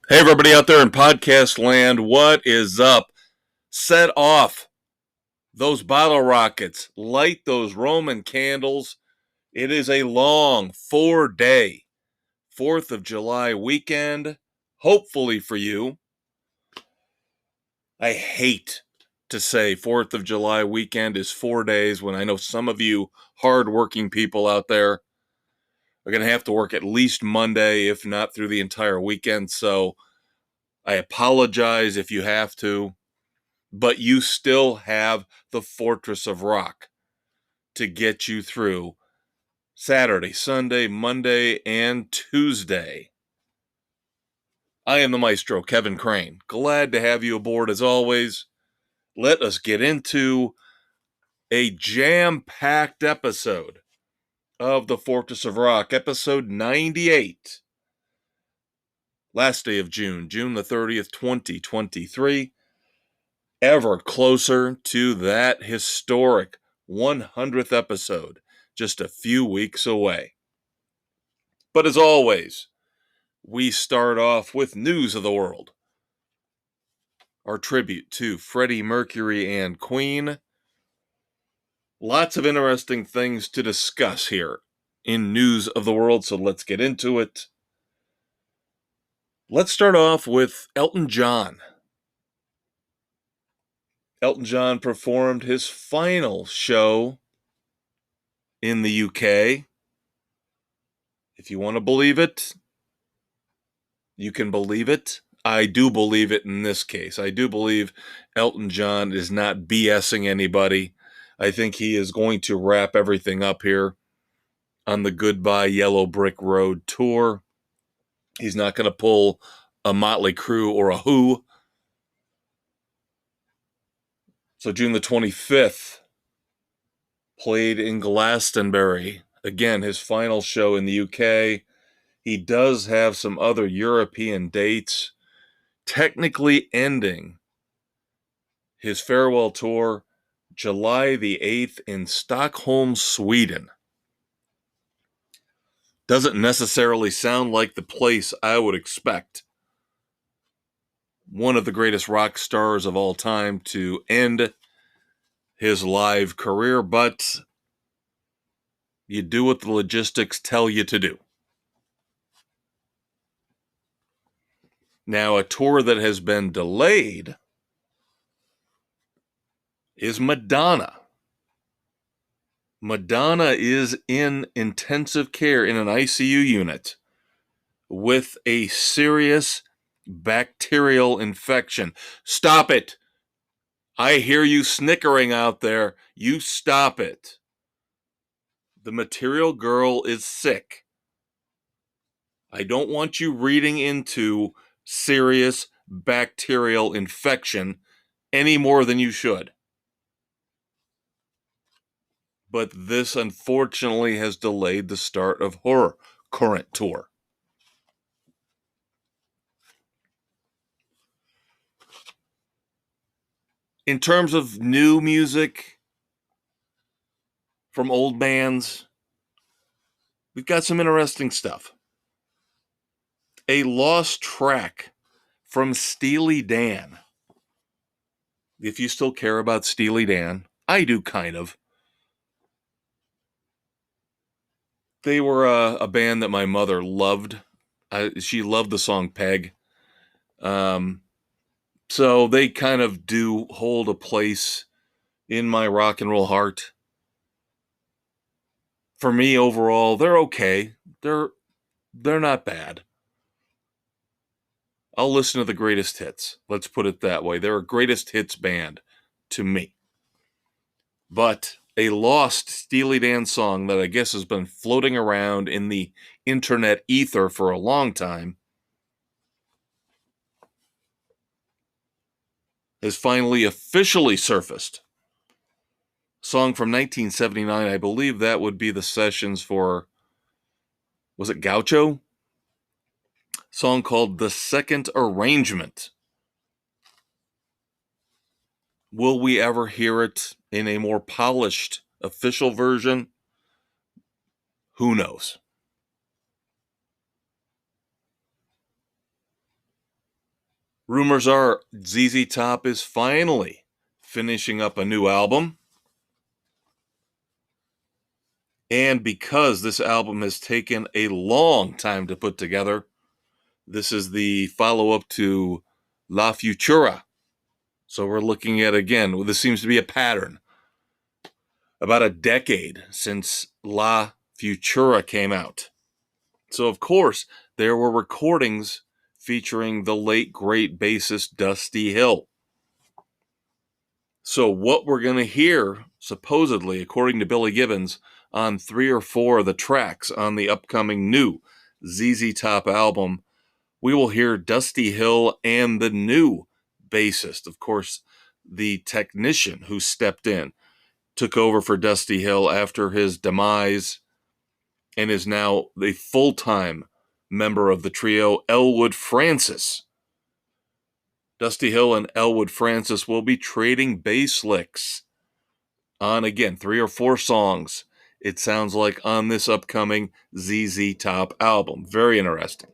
Hey, everybody out there in podcast land, what is up? Set off those bottle rockets, light those Roman candles. It is a long 4-day 4th of July weekend, hopefully for you. I hate to say 4th of July weekend is 4 days when I know some of you hardworking people out there are going to have to work at least Monday, if not through the entire weekend. So I apologize if you have to. But you still have the Fortress of Rock to get you through Saturday, Sunday, Monday, and Tuesday. I am the Maestro, Kevin Crane. Glad to have you aboard as always. Let us get into a jam-packed episode of the Fortress of Rock, episode 98. Last day of June, June the 30th, 2023. Ever closer to that historic 100th episode, just a few weeks away. But as always, we start off with news of the world. Our tribute to Freddie Mercury and Queen. Lots of interesting things to discuss here in news of the world, so let's get into it. Let's start off with Elton John. Elton John performed his final show in the UK. If you want to believe it, you can believe it. I do believe it in this case. I do believe Elton John is not BSing anybody. I think he is going to wrap everything up here on the Goodbye Yellow Brick Road tour. He's not going to pull a Motley Crue or a Who. So June the 25th, played in Glastonbury. Again, his final show in the UK. He does have some other European dates, technically ending his farewell tour July the 8th in Stockholm, Sweden. Doesn't necessarily sound like the place I would expect one of the greatest rock stars of all time to end his live career, but you do what the logistics tell you to do. Now, a tour that has been delayed is Madonna. Madonna is in intensive care in an ICU unit with a serious bacterial infection. Stop it. I hear you snickering out there. You stop it. The Material Girl is sick. I don't want you reading into serious bacterial infection any more than you should. But this, unfortunately, has delayed the start of her current tour. In terms of new music from old bands, we've got some interesting stuff. A lost track from Steely Dan. If you still care about Steely Dan, I do kind of. They were a band that my mother loved. She loved the song Peg. So they kind of do hold a place in my rock and roll heart. For me, overall, they're okay. They're not bad. I'll listen to the greatest hits. Let's put it that way. They're a greatest hits band to me. But a lost Steely Dan song that I guess has been floating around in the internet ether for a long time has finally officially surfaced. Song from 1979. I believe that would be the sessions for, was it Gaucho? Song called The Second Arrangement. Will we ever hear it in a more polished official version? Who knows? Rumors are ZZ Top is finally finishing up a new album. And because this album has taken a long time to put together, this is the follow-up to La Futura. So we're looking at, again, this seems to be a pattern. About a decade since La Futura came out. So, of course, there were recordings featuring the late, great bassist Dusty Hill. So what we're going to hear, supposedly, according to Billy Gibbons, on 3 or 4 of the tracks on the upcoming new ZZ Top album, we will hear Dusty Hill and the new bassist. Of course, the technician who stepped in, took over for Dusty Hill after his demise, and is now the full-time member of the trio, Elwood Francis. Dusty Hill and Elwood Francis will be trading bass licks on, again, 3 or 4 songs, it sounds like, on this upcoming ZZ Top album. Very interesting.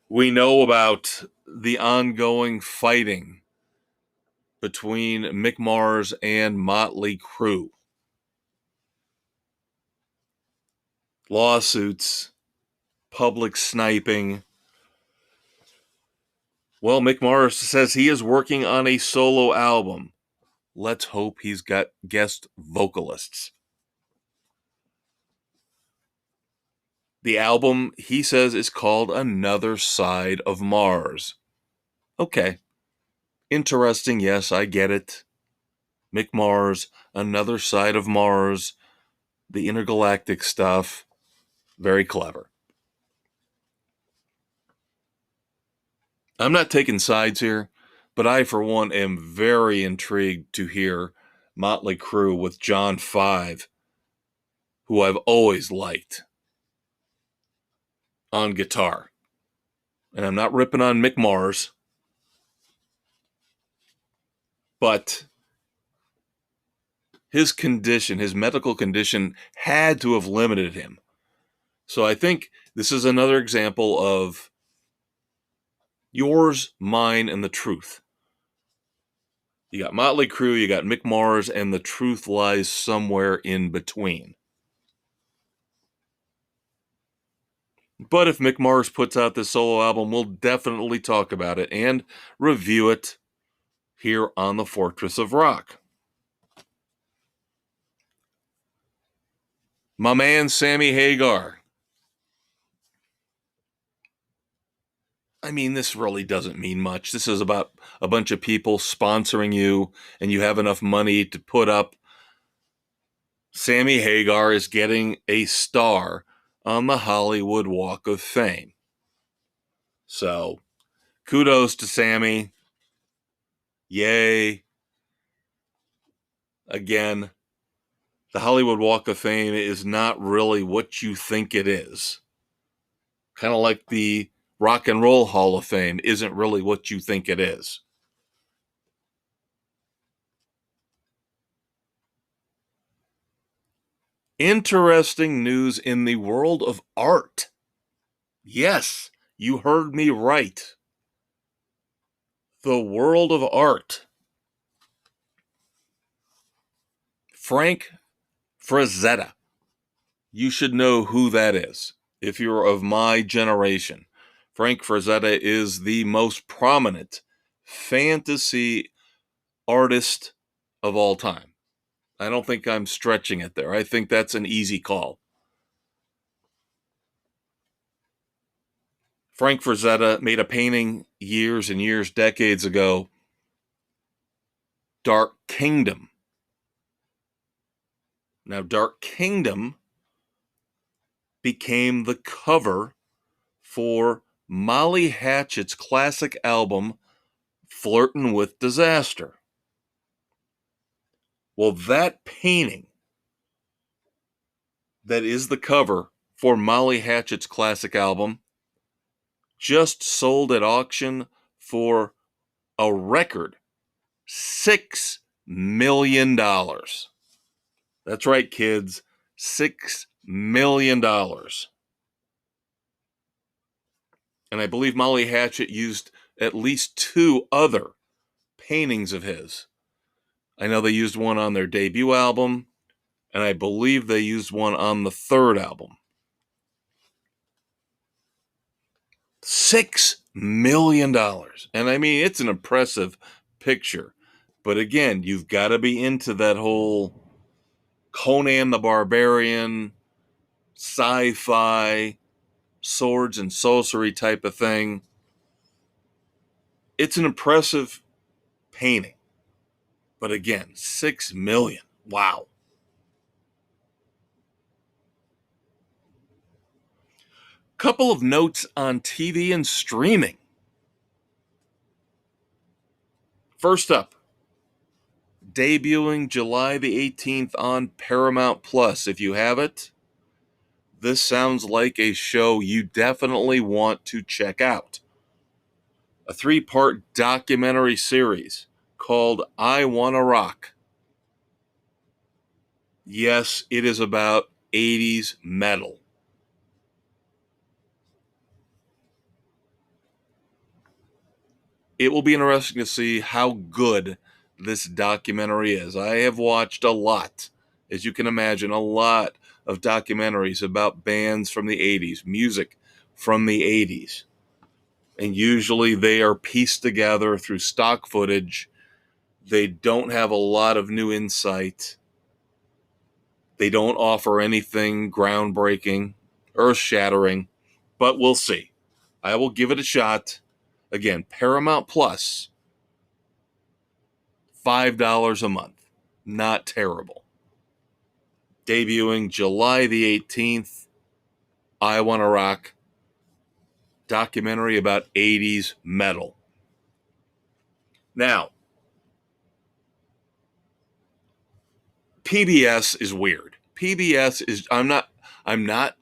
We know about the ongoing fighting between Mick Mars and Motley Crue. Lawsuits, public sniping. Well, Mick Mars says he is working on a solo album. Let's hope he's got guest vocalists. The album, he says, is called Another Side of Mars. Okay. Interesting, yes, I get it. Mick Mars, Another Side of Mars, the intergalactic stuff. Very clever. I'm not taking sides here, but I, for one, am very intrigued to hear Motley Crue with John 5, who I've always liked, on guitar. And I'm not ripping on Mick Mars, but his condition, his medical condition, had to have limited him. So I think this is another example of yours, mine, and the truth. You got Motley Crue, you got Mick Mars, and the truth lies somewhere in between. But if Mick Mars puts out this solo album, we'll definitely talk about it and review it here on the Fortress of Rock. My man, Sammy Hagar. I mean, this really doesn't mean much. This is about a bunch of people sponsoring you, and you have enough money to put up. Sammy Hagar is getting a star on the Hollywood Walk of Fame. So, kudos to Sammy. Yay. Again, the Hollywood Walk of Fame is not really what you think it is. Kind of like the Rock and Roll Hall of Fame isn't really what you think it is. Interesting news in the world of art. Yes, you heard me right. The world of art. Frank Frazetta. You should know who that is if you're of my generation. Frank Frazetta is the most prominent fantasy artist of all time. I don't think I'm stretching it there. I think that's an easy call. Frank Frazetta made a painting years and years, decades ago, Dark Kingdom. Now, Dark Kingdom became the cover for Molly Hatchet's classic album, Flirtin' with Disaster. Well, that painting that is the cover for Molly Hatchet's classic album just sold at auction for a record $6 million. That's right, kids. $6 million. And I believe Molly Hatchet used at least 2 other paintings of his. I know they used one on their debut album, and I believe they used one on the 3rd album. $6 million. And I mean, it's an impressive picture. But again, you've got to be into that whole Conan the Barbarian, sci-fi, swords and sorcery type of thing. It's an impressive painting. But again, 6 million. Wow. Couple of notes on TV and streaming. First up, debuting July the 18th on Paramount Plus. If you have it, this sounds like a show you definitely want to check out. A 3-part documentary series called I Wanna Rock. Yes, it is about 80s metal. It will be interesting to see how good this documentary is. I have watched a lot, as you can imagine, a lot of documentaries about bands from the 80s, music from the 80s. And usually they are pieced together through stock footage. They don't have a lot of new insight. They don't offer anything groundbreaking, earth-shattering, but we'll see. I will give it a shot. Again, Paramount Plus, $5 a month. Not terrible. Debuting July the 18th, I Wanna Rock, documentary about 80s metal. Now, PBS is weird. PBS is I'm not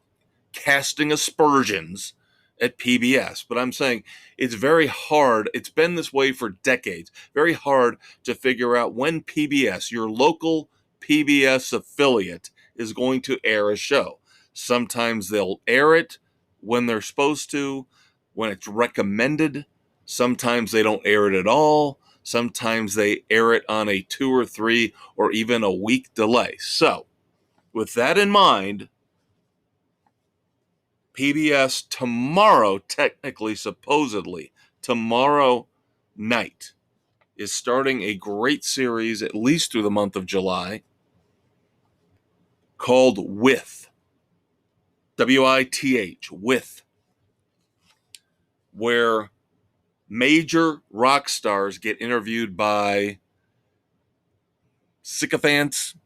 casting aspersions at PBS, but I'm saying it's very hard. It's been this way for decades. Very hard to figure out when PBS, your local PBS affiliate, is going to air a show. Sometimes they'll air it when they're supposed to, when it's recommended. Sometimes they don't air it at all. Sometimes they air it on a 2 or 3 or even a week delay. So, with that in mind, PBS tomorrow, technically, supposedly, tomorrow night, is starting a great series, at least through the month of July, called With. WITH, With. Where major rock stars get interviewed by sycophants,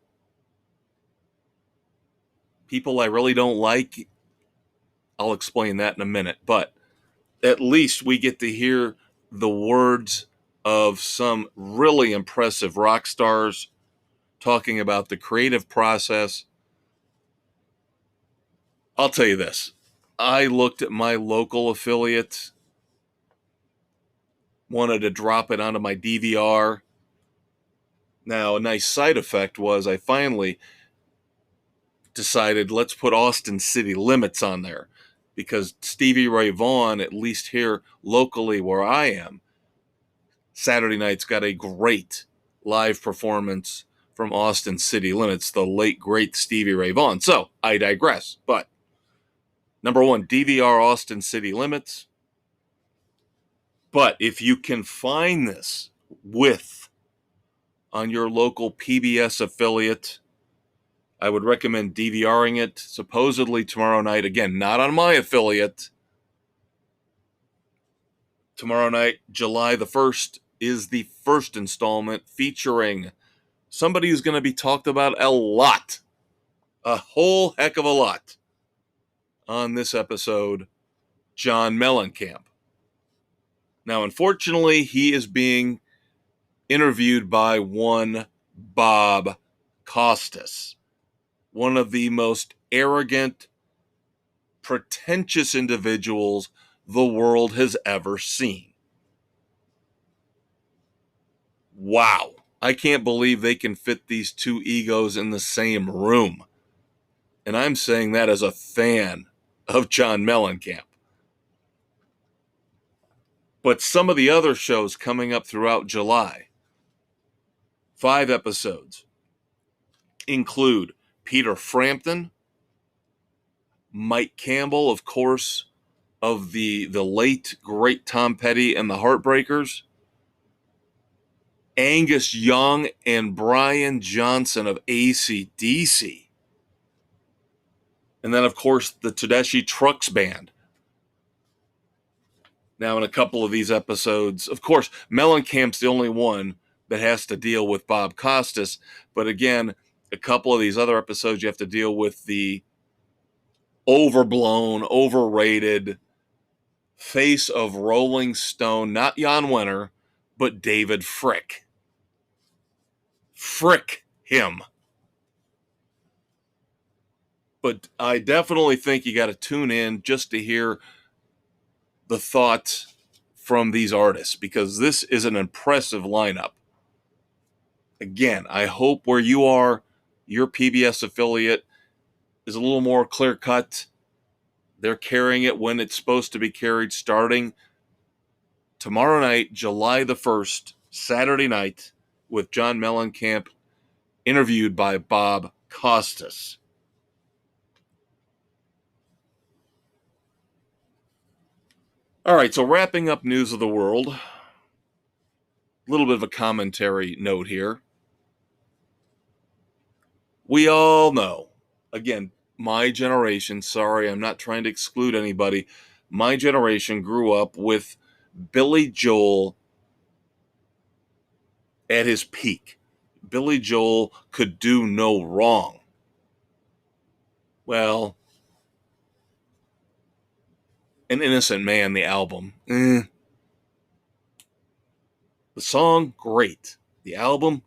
people I really don't like. I'll explain that in a minute, but at least we get to hear the words of some really impressive rock stars talking about the creative process. I'll tell you this. I looked at my local affiliate, wanted to drop it onto my DVR. Now, a nice side effect was I finally decided let's put Austin City Limits on there because Stevie Ray Vaughan, at least here locally where I am, Saturday night's got a great live performance from Austin City Limits, the late, great Stevie Ray Vaughan. So, I digress. But, number one, DVR Austin City Limits. But if you can find this with on your local PBS affiliate, I would recommend DVRing it supposedly tomorrow night. Again, not on my affiliate. Tomorrow night, July the 1st, is the first installment featuring somebody who's going to be talked about a lot, a whole heck of a lot, on this episode, John Mellencamp. Now, unfortunately, he is being interviewed by one Bob Costas, one of the most arrogant, pretentious individuals the world has ever seen. Wow. I can't believe they can fit these two egos in the same room. And I'm saying that as a fan of John Mellencamp. But some of the other shows coming up throughout July, 5 episodes, include Peter Frampton, Mike Campbell, of course, of the late, great Tom Petty and the Heartbreakers, Angus Young and Brian Johnson of AC/DC, and then, of course, the Tedeschi Trucks Band. Now, in a couple of these episodes, of course, Mellencamp's the only one that has to deal with Bob Costas, but again, a couple of these other episodes, you have to deal with the overblown, overrated face of Rolling Stone, not Jan Wenner, but David Frick. Frick him. But I definitely think you got to tune in just to hear the thoughts from these artists, because this is an impressive lineup. Again, I hope where you are, your PBS affiliate is a little more clear cut. They're carrying it when it's supposed to be carried, starting tomorrow night, July the 1st, Saturday night, with John Mellencamp, interviewed by Bob Costas. All right, so wrapping up news of the world, a little bit of a commentary note here. We all know, again, my generation, sorry, I'm not trying to exclude anybody, my generation grew up with Billy Joel at his peak. Billy Joel could do no wrong. Well, An Innocent Man, the album. The song, great. The album,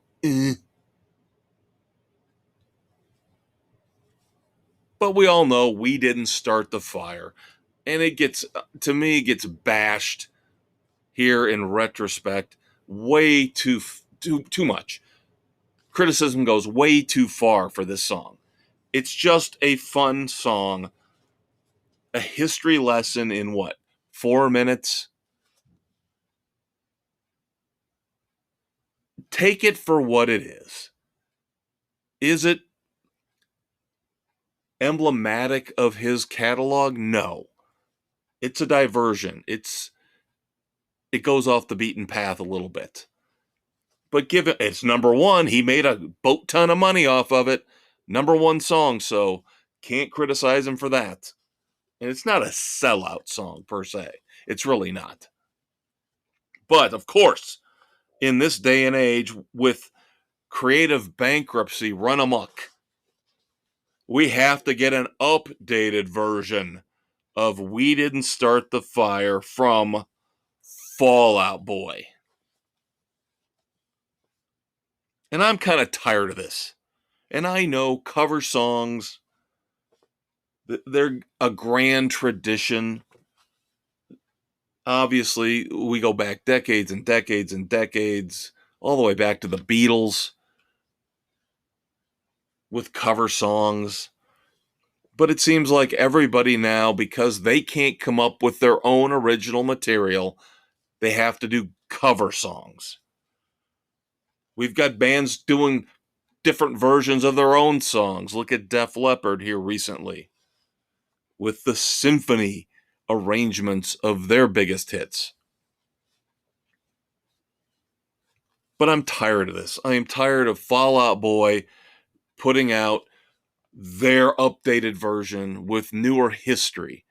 But we all know We Didn't Start the Fire. And it gets, to me, gets bashed here in retrospect way too much. Criticism goes way too far for this song. It's just a fun song, a history lesson in what, 4 minutes? Take it for what it is. Is it emblematic of his catalog? No. It's a diversion. It goes off the beaten path a little bit. But given it's number one, he made a boat ton of money off of it. Number one song, so can't criticize him for that. And it's not a sellout song per se. It's really not. But of course, in this day and age, with creative bankruptcy run amok, we have to get an updated version of We Didn't Start the Fire from Fall Out Boy. And I'm kind of tired of this. And I know cover songs, they're a grand tradition. Obviously, we go back decades and decades and decades, all the way back to the Beatles with cover songs. But it seems like everybody now, because they can't come up with their own original material, they have to do cover songs. We've got bands doing different versions of their own songs. Look at Def Leppard here recently with the symphony arrangements of their biggest hits. But I'm tired of this. I am tired of Fall Out Boy putting out their updated version with newer history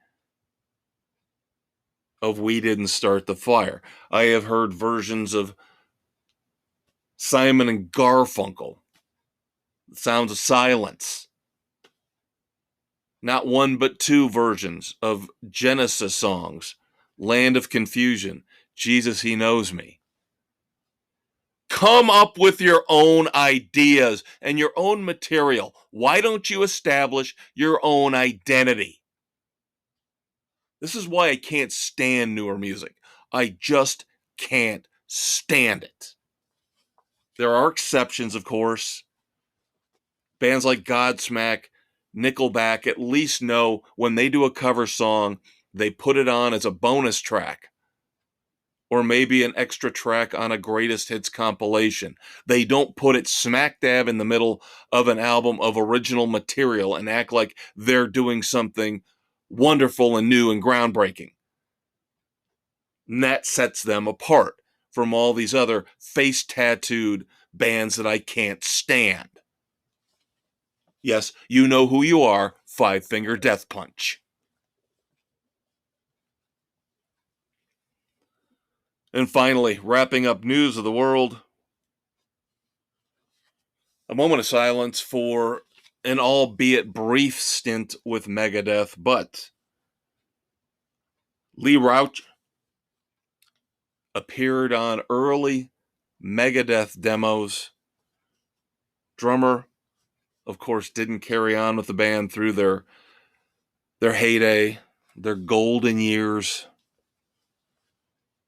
of We Didn't Start the Fire. I have heard versions of Simon and Garfunkel, Sounds of Silence. Not one but two versions of Genesis songs, Land of Confusion, Jesus He Knows Me. Come up with your own ideas and your own material. Why don't you establish your own identity? This is why I can't stand newer music. I just can't stand it. There are exceptions, of course. Bands like Godsmack, Nickelback at least know when they do a cover song, they put it on as a bonus track. or maybe an extra track on a greatest hits compilation. They don't put it smack dab in the middle of an album of original material and act like they're doing something wonderful and new and groundbreaking. And that sets them apart from all these other face-tattooed bands that I can't stand. Yes, you know who you are, Five Finger Death Punch. And finally, wrapping up news of the world, a moment of silence for an albeit brief stint with Megadeth, but Lee Rauch appeared on early Megadeth demos. Drummer, of course, didn't carry on with the band through their heyday, their golden years,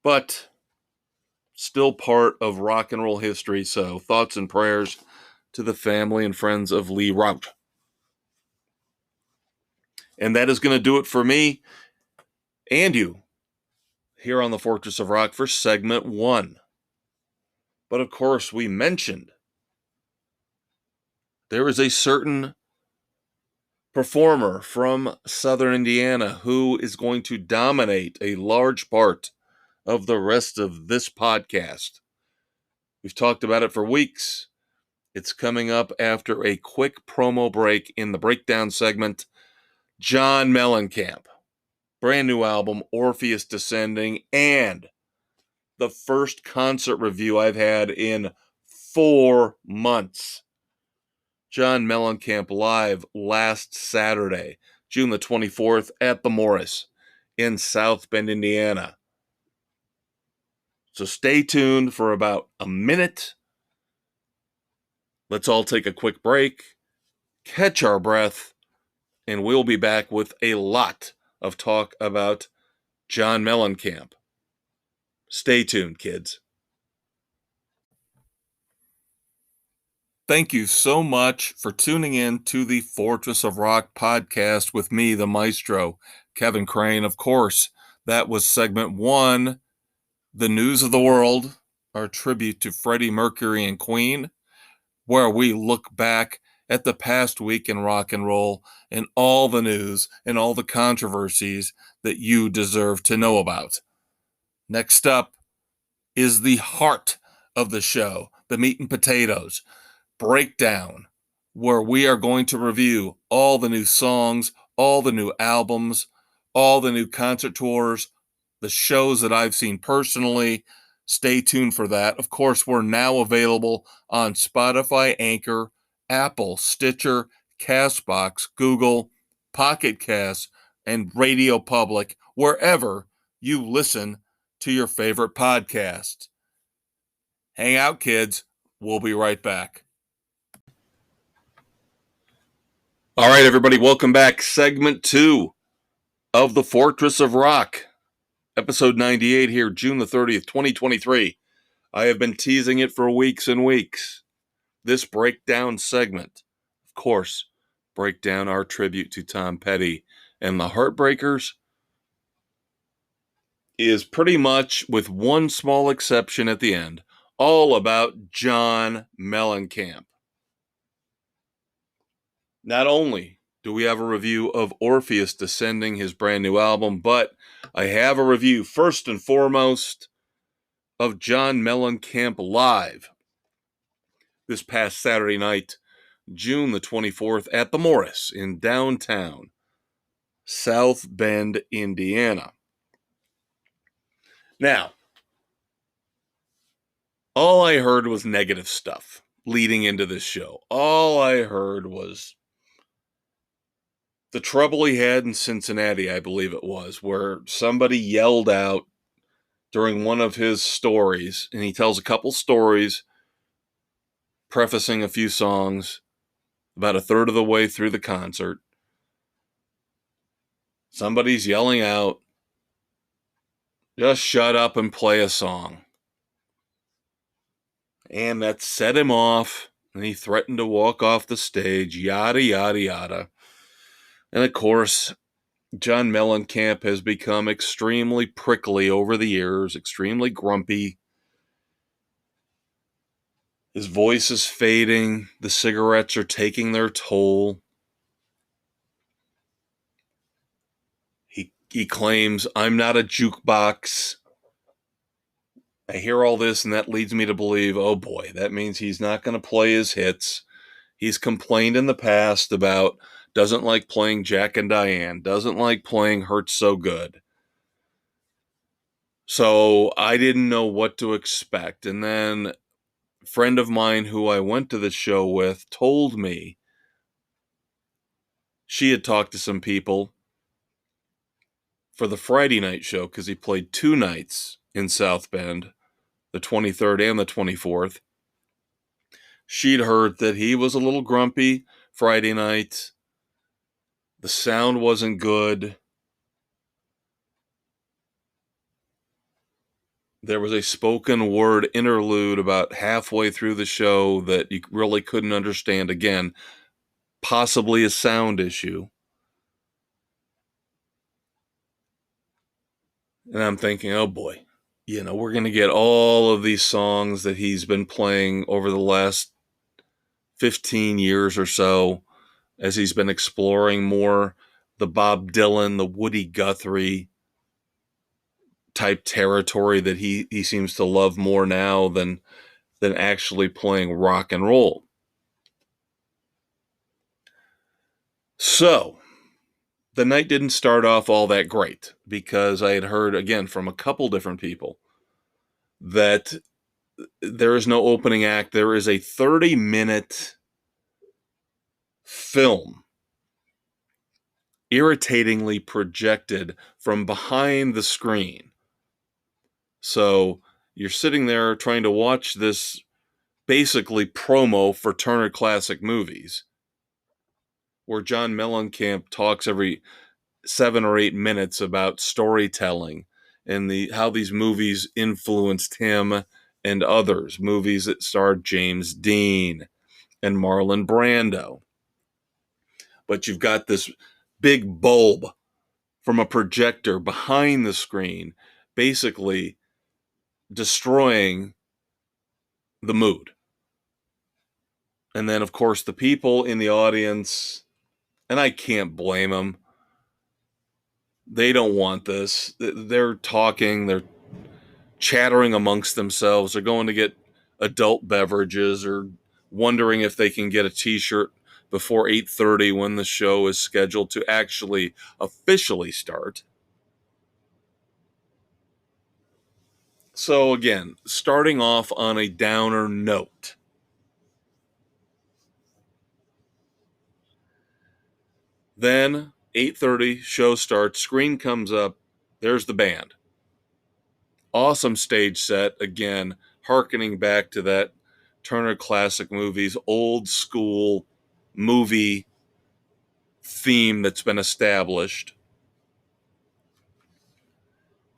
but still part of rock and roll history. So thoughts and prayers to the family and friends of Lee Rauch. And that is going to do it for me and you here on the Fortress of Rock for segment 1. But of course, we mentioned there is a certain performer from Southern Indiana who is going to dominate a large part of the rest of this podcast. We've talked about it for weeks. It's coming up after a quick promo break in the breakdown segment. John Mellencamp, brand new album, Orpheus Descending, and the first concert review I've had in 4 months. John Mellencamp live last Saturday, June the 24th at the Morris in South Bend, Indiana. So stay tuned for about a minute. Let's all take a quick break, catch our breath, and we'll be back with a lot of talk about John Mellencamp. Stay tuned, kids. Thank you so much for tuning in to the Fortress of Rock podcast with me, the Maestro, Kevin Crane. Of course, that was segment 1, the news of the world, our tribute to Freddie Mercury and Queen, where we look back at the past week in rock and roll and all the news and all the controversies that you deserve to know about. Next up is the heart of the show, the meat and potatoes breakdown, where we are going to review all the new songs, all the new albums, all the new concert tours, the shows that I've seen personally. Stay tuned for that. Of course, we're now available on Spotify, Anchor, Apple, Stitcher, Castbox, Google, Pocket Cast, and Radio Public, wherever you listen to your favorite podcasts. Hang out, kids. We'll be right back. All right, everybody, welcome back. Segment 2 of the Fortress of Rock, episode 98 here, June the 30th, 2023. I have been teasing it for weeks and weeks. This breakdown segment, of course, break down our tribute to Tom Petty and the Heartbreakers, is pretty much, with one small exception at the end, all about John Mellencamp. Not only do we have a review of Orpheus Descending, his brand new album, but I have a review, first and foremost, of John Mellencamp live this past Saturday night, June the 24th, at the Morris in downtown South Bend, Indiana. Now, all I heard was negative stuff leading into this show. All I heard was the trouble he had in Cincinnati, I believe it was, where somebody yelled out during one of his stories, and he tells a couple stories, prefacing a few songs, about a third of the way through the concert. Somebody's yelling out, "Just shut up and play a song." And that set him off, and he threatened to walk off the stage, yada, yada, yada. And of course, John Mellencamp has become extremely prickly over the years, extremely grumpy. His voice is fading. The cigarettes are taking their toll. He claims, I'm not a jukebox. I hear all this, and that leads me to believe, oh boy, that means he's not going to play his hits. He's complained in the past about doesn't like playing Jack and Diane, doesn't like playing Hurt So Good. So I didn't know what to expect. And then a friend of mine who I went to the show with told me she had talked to some people for the Friday night show because he played 2 nights in South Bend, the 23rd and the 24th. She'd heard that he was a little grumpy Friday night. The sound wasn't good. There was a spoken word interlude about halfway through the show that you really couldn't understand. Again, possibly a sound issue. And I'm thinking, oh boy, we're going to get all of these songs that he's been playing over the last 15 years or so as he's been exploring more the Bob Dylan, the Woody Guthrie type territory that he seems to love more now than actually playing rock and roll. So the night didn't start off all that great because I had heard, again, from a couple different people that there is no opening act. There is a 30-minute film irritatingly projected from behind the screen. So you're sitting there trying to watch this basically promo for Turner Classic Movies, where John Mellencamp talks every 7 or 8 minutes about storytelling and how these movies influenced him and others. Movies that starred James Dean and Marlon Brando. But you've got this big bulb from a projector behind the screen, basically destroying the mood. And then, of course, the people in the audience, and I can't blame them, they don't want this. They're talking, they're chattering amongst themselves. They're going to get adult beverages or wondering if they can get a t-shirt before 8:30 when the show is scheduled to actually officially start. So again, starting off on a downer note. Then 8:30 show starts, screen comes up, there's the band. Awesome stage set, again, hearkening back to that Turner Classic Movies old school movie theme that's been established.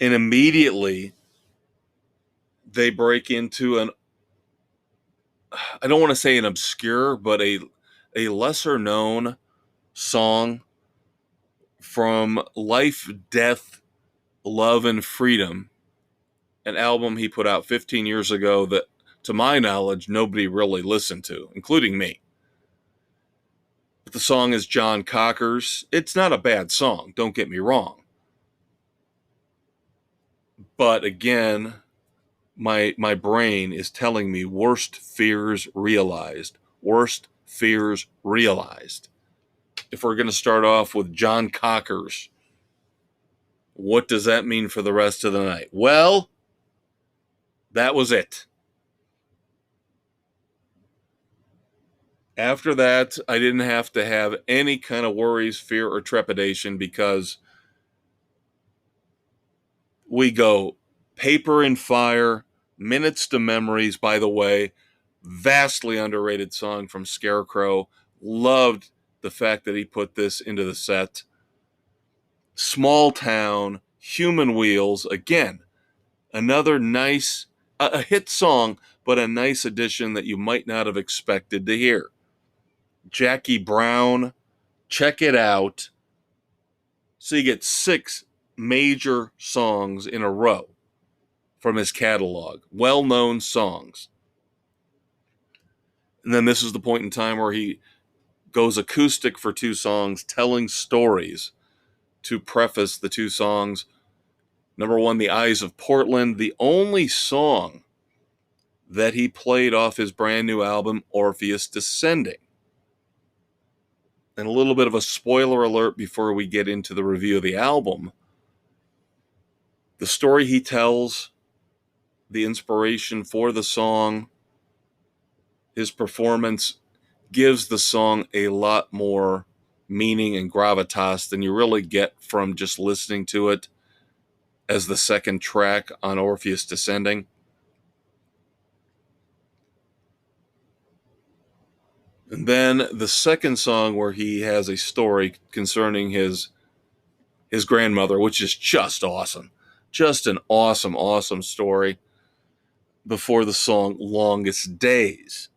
And immediately they break into I don't want to say an obscure, but a lesser known song from Life, Death, Love, and Freedom, an album he put out 15 years ago that, to my knowledge, nobody really listened to, including me. But the song is John Cocker's. It's not a bad song, don't get me wrong. But again, my brain is telling me worst fears realized. Worst fears realized. If we're going to start off with John Cocker's, what does that mean for the rest of the night? Well, that was it. After that, I didn't have to have any kind of worries, fear, or trepidation because we go Paper and Fire, Minutes to Memories, by the way, vastly underrated song from Scarecrow. Loved the fact that he put this into the set. Small Town, Human Wheels, again, another nice, a hit song, but a nice addition that you might not have expected to hear. Jackie Brown, check it out. So you get 6 major songs in a row from his catalog, well-known songs. And then this is the point in time where he goes acoustic for 2 songs, telling stories to preface the 2 songs. Number 1, The Eyes of Portland, the only song that he played off his brand new album, Orpheus Descending. And a little bit of a spoiler alert before we get into the review of the album. The story he tells, the inspiration for the song, his performance gives the song a lot more meaning and gravitas than you really get from just listening to it as the second track on Orpheus Descending. And then the second song where he has a story concerning his grandmother, which is just awesome. Just an awesome, awesome story before the song Longest Days,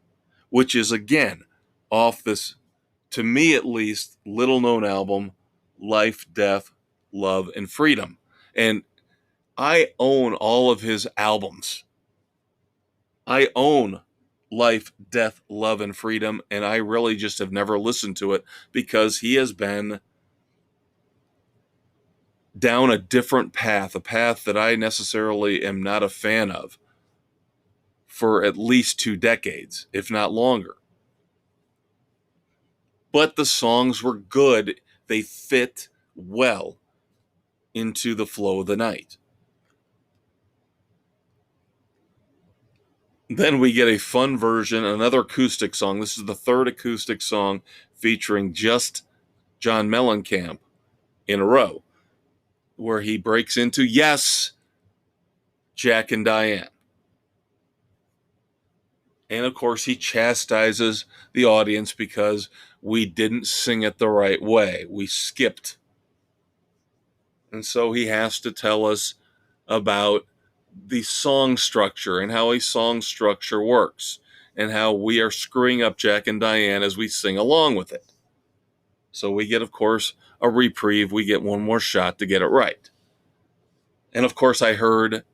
which is, again, off this, to me at least, little-known album, Life, Death, Love, and Freedom. And I own all of his albums. I own Life, Death, Love, and Freedom, and I really just have never listened to it because he has been down a different path, a path that I necessarily am not a fan of for at least 2 decades, if not longer. But the songs were good. They fit well into the flow of the night. Then we get a fun version, another acoustic song. This is the 3rd acoustic song featuring just John Mellencamp in a row, where he breaks into, yes, Jack and Diane. And of course, he chastises the audience because we didn't sing it the right way. We skipped. And so he has to tell us about the song structure and how a song structure works and how we are screwing up Jack and Diane as we sing along with it. So we get, of course, a reprieve. We get one more shot to get it right. And of course, I heard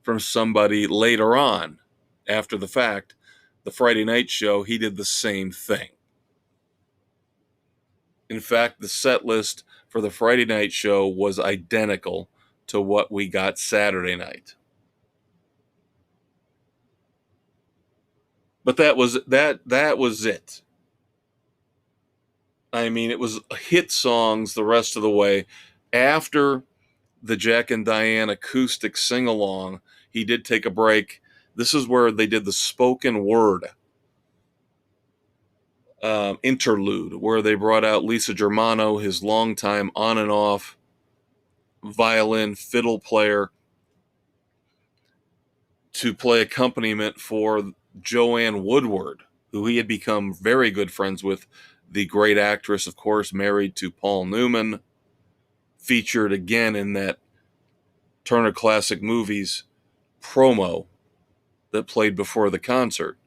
from somebody later on, after the fact, the Friday night show, he did the same thing. In fact, the set list for the Friday night show was identical to what we got Saturday night. But that was it. I mean, it was hit songs the rest of the way. After the Jack and Diane acoustic sing-along, he did take a break. This is where they did the spoken word interlude, where they brought out Lisa Germano, his longtime on and off violin fiddle player, to play accompaniment for Joanne Woodward, who he had become very good friends with, the great actress, of course, married to Paul Newman, featured again in that Turner Classic Movies promo that played before the concert.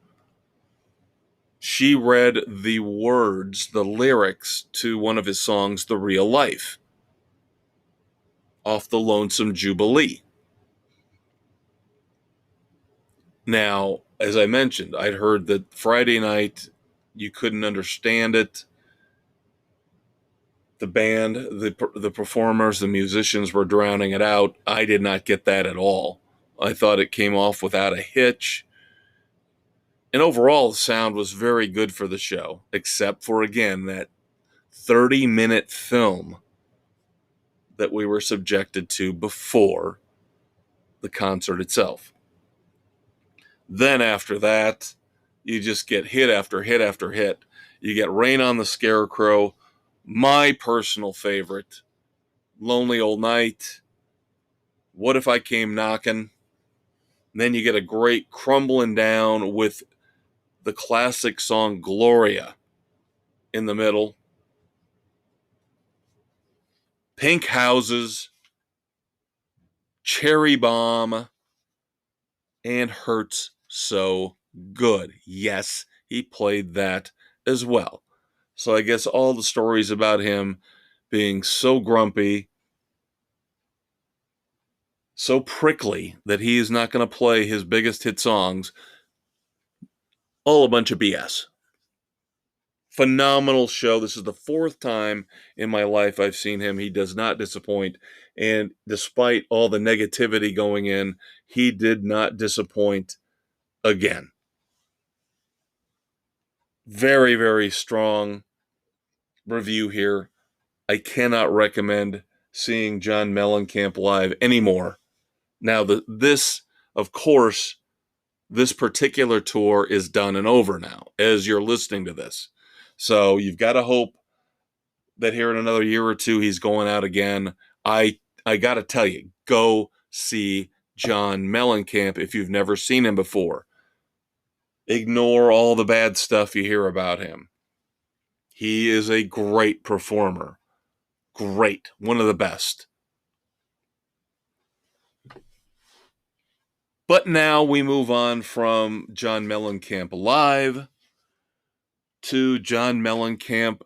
She read the words, the lyrics to one of his songs, The Real Life, off the Lonesome Jubilee. Now, as I mentioned, I'd heard that Friday night you couldn't understand it. The band, the performers, the musicians were drowning it out. I did not get that at all. I thought it came off without a hitch. And overall, the sound was very good for the show, except for, again, that 30-minute film that we were subjected to before the concert itself. Then after that, you just get hit after hit after hit. You get Rain on the Scarecrow, my personal favorite, Lonely Old Night, What If I Came Knockin'? Then you get a great crumbling down with the classic song Gloria in the middle. Pink Houses, Cherry Bomb, and Hurts So Good. Yes, he played that as well. So I guess all the stories about him being so grumpy so prickly that he is not going to play his biggest hit songs. All a bunch of BS. Phenomenal show. This is the fourth time in my life I've seen him. He does not disappoint. And despite all the negativity going in, he did not disappoint again. Very, very strong review here. I cannot recommend seeing John Mellencamp live anymore. Now, of course, this particular tour is done and over now as you're listening to this. So you've got to hope that here in another year or two he's going out again. I got to tell you, go see John Mellencamp if you've never seen him before. Ignore all the bad stuff you hear about him. He is a great performer. Great. One of the best. But now we move on from John Mellencamp live to John Mellencamp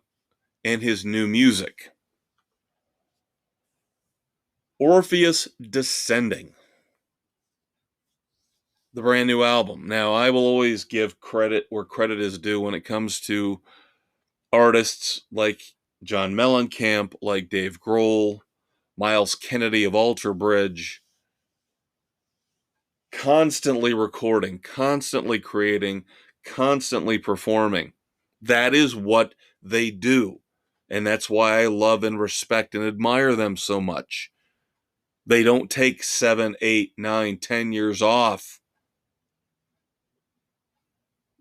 and his new music. Orpheus Descending. The brand new album. Now, I will always give credit where credit is due when it comes to artists like John Mellencamp, like Dave Grohl, Miles Kennedy of Alter Bridge, constantly recording, constantly creating, constantly performing. That is what they do. And that's why I love and respect and admire them so much. They don't take 7, 8, 9, 10 years off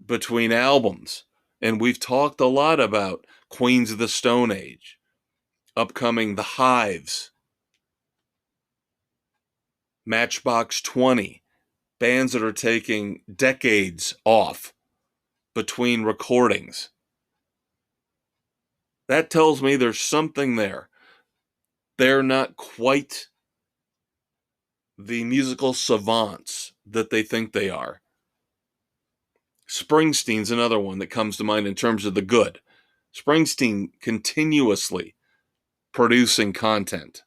between albums. And we've talked a lot about Queens of the Stone Age, upcoming The Hives, Matchbox 20, bands that are taking decades off between recordings. That tells me there's something there. They're not quite the musical savants that they think they are. Springsteen's another one that comes to mind in terms of the good. Springsteen continuously producing content.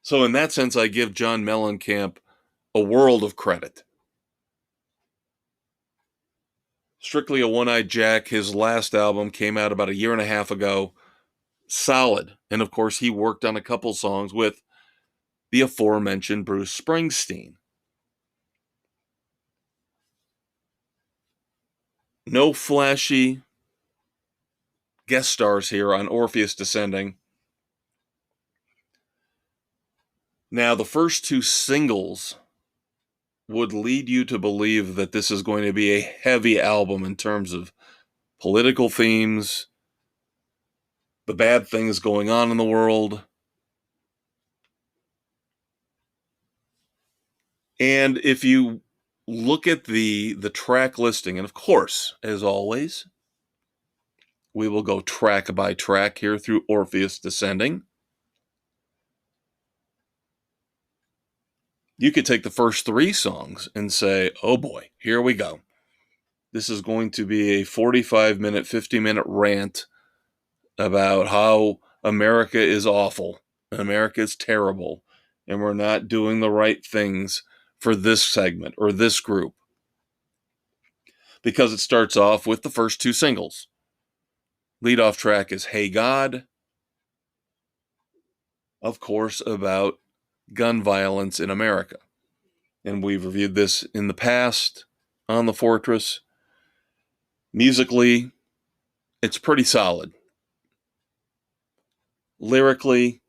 So in that sense, I give John Mellencamp a world of credit. Strictly a One-Eyed Jack, his last album came out about a year and a half ago. Solid. And of course, he worked on a couple songs with the aforementioned Bruce Springsteen. No flashy guest stars here on Orpheus Descending. Now, the first two singles would lead you to believe that this is going to be a heavy album in terms of political themes, the bad things going on in the world. And if you look at the track listing, and of course, as always, we will go track by track here through Orpheus Descending. You could take the first three songs and say, oh boy, here we go. This is going to be a 45-minute, 50-minute rant about how America is awful, and America is terrible, and we're not doing the right things for this segment or this group. Because it starts off with the first two singles. Lead-off track is Hey God, of course, about gun violence in America. And we've reviewed this in the past on The Fortress. Musically, it's pretty solid. Lyrically,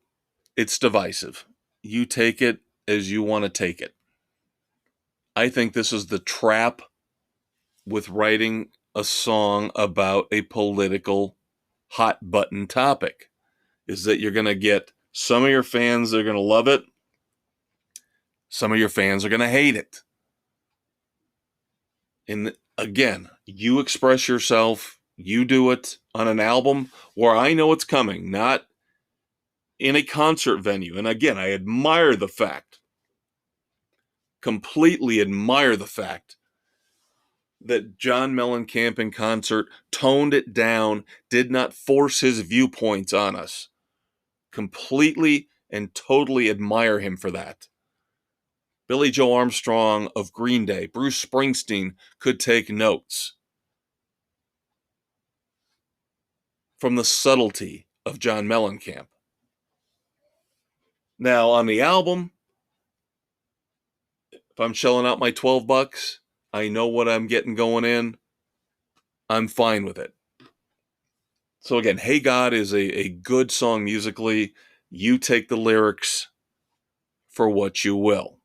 it's divisive. You take it as you want to take it. I think this is the trap with writing a song about a political hot button topic, is that you're going to get some of your fans that are going to love it. Some of your fans are going to hate it. And again, you express yourself, you do it on an album where I know it's coming, not in a concert venue. And again, I admire the fact, completely admire the fact that John Mellencamp in concert toned it down, did not force his viewpoints on us. Completely and totally admire him for that. Billy Joe Armstrong of Green Day, Bruce Springsteen could take notes from the subtlety of John Mellencamp. Now, on the album, if I'm shelling out my $12, I know what I'm getting going in. I'm fine with it. So again, Hey God is a good song musically. You take the lyrics for what you will.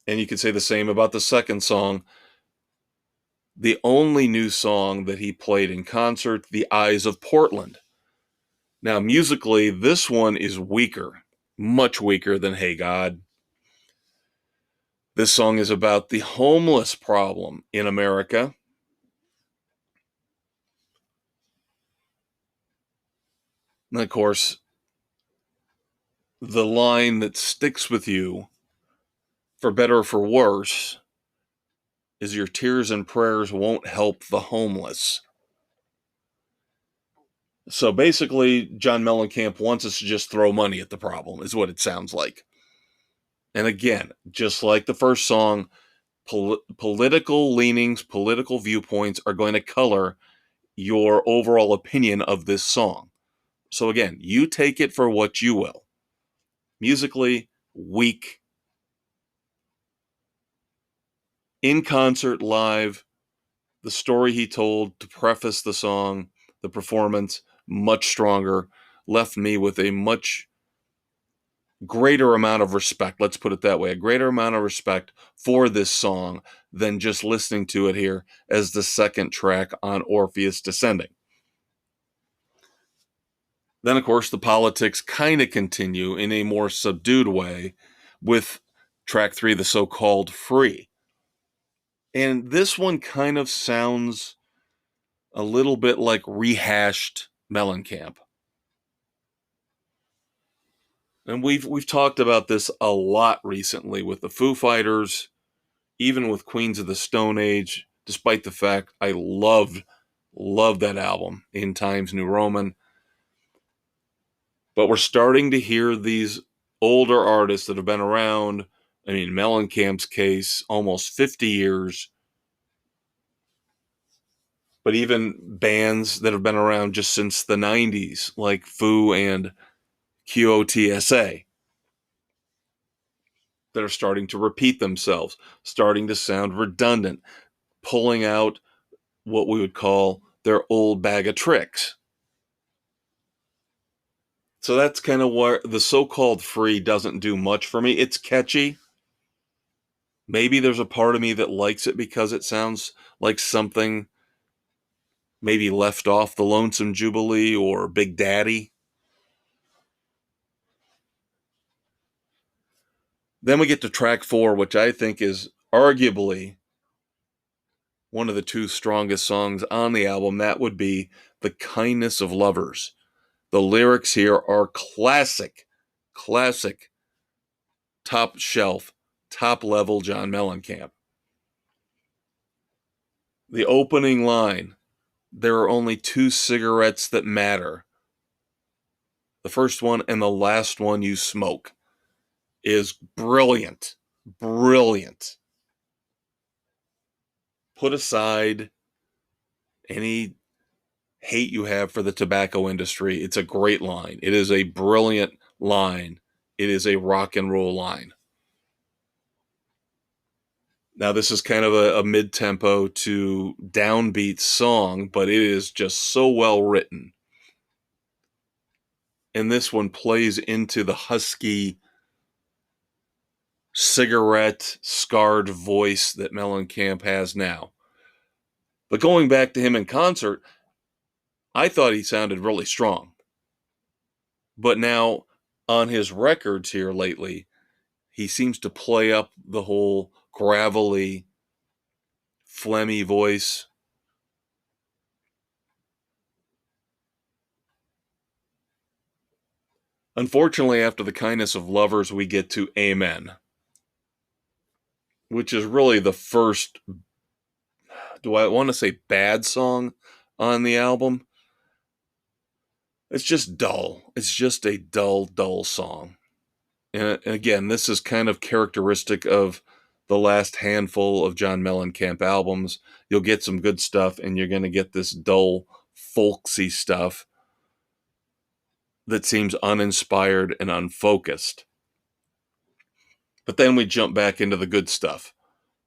And you could say the same about the second song. The only new song that he played in concert, The Eyes of Portland. Now, musically, this one is weaker, much weaker than Hey God. This song is about the homeless problem in America. And of course, the line that sticks with you, for better or for worse, is your tears and prayers won't help the homeless. So basically, John Mellencamp wants us to just throw money at the problem, is what it sounds like. And again, just like the first song, political leanings, political viewpoints are going to color your overall opinion of this song. So again, you take it for what you will. Musically, weak. In concert, live, the story he told to preface the song, the performance, much stronger, left me with a much greater amount of respect. Let's put it that way. A greater amount of respect for this song than just listening to it here as the second track on Orpheus Descending. Then, of course, the politics kind of continue in a more subdued way with track 3, the so-called Free. And this one kind of sounds a little bit like rehashed Mellencamp. And we've talked about this a lot recently with the Foo Fighters, even with Queens of the Stone Age, despite the fact I loved that album, In Times New Roman. But we're starting to hear these older artists that have been around, I mean, Mellencamp's case, almost 50 years, but even bands that have been around just since the 90s, like Foo and QOTSA, that are starting to repeat themselves, starting to sound redundant, pulling out what we would call their old bag of tricks. So that's kind of where the so-called Free doesn't do much for me. It's catchy. Maybe there's a part of me that likes it because it sounds like something maybe left off the Lonesome Jubilee or Big Daddy. Then we get to track 4, which I think is arguably one of the 2 strongest songs on the album. That would be The Kindness of Lovers. The lyrics here are classic, top shelf, top level John Mellencamp. The opening line, there are only 2 cigarettes that matter. The first one and the last one you smoke, is brilliant. Brilliant. Put aside any hate you have for the tobacco industry. It's a great line. It is a brilliant line. It is a rock and roll line. Now, this is kind of a mid-tempo to downbeat song, but it is just so well written. And this one plays into the husky, cigarette-scarred voice that Mellencamp has now. But going back to him in concert, I thought he sounded really strong. But now, on his records here lately, he seems to play up the whole gravelly, phlegmy voice. Unfortunately, after The Kindness of Lovers, we get to Amen, which is really the first, do I want to say bad song on the album? It's just dull. It's just a dull song. And again, this is kind of characteristic of the last handful of John Mellencamp albums. You'll get some good stuff, and you're going to get this dull, folksy stuff that seems uninspired and unfocused. But then we jump back into the good stuff.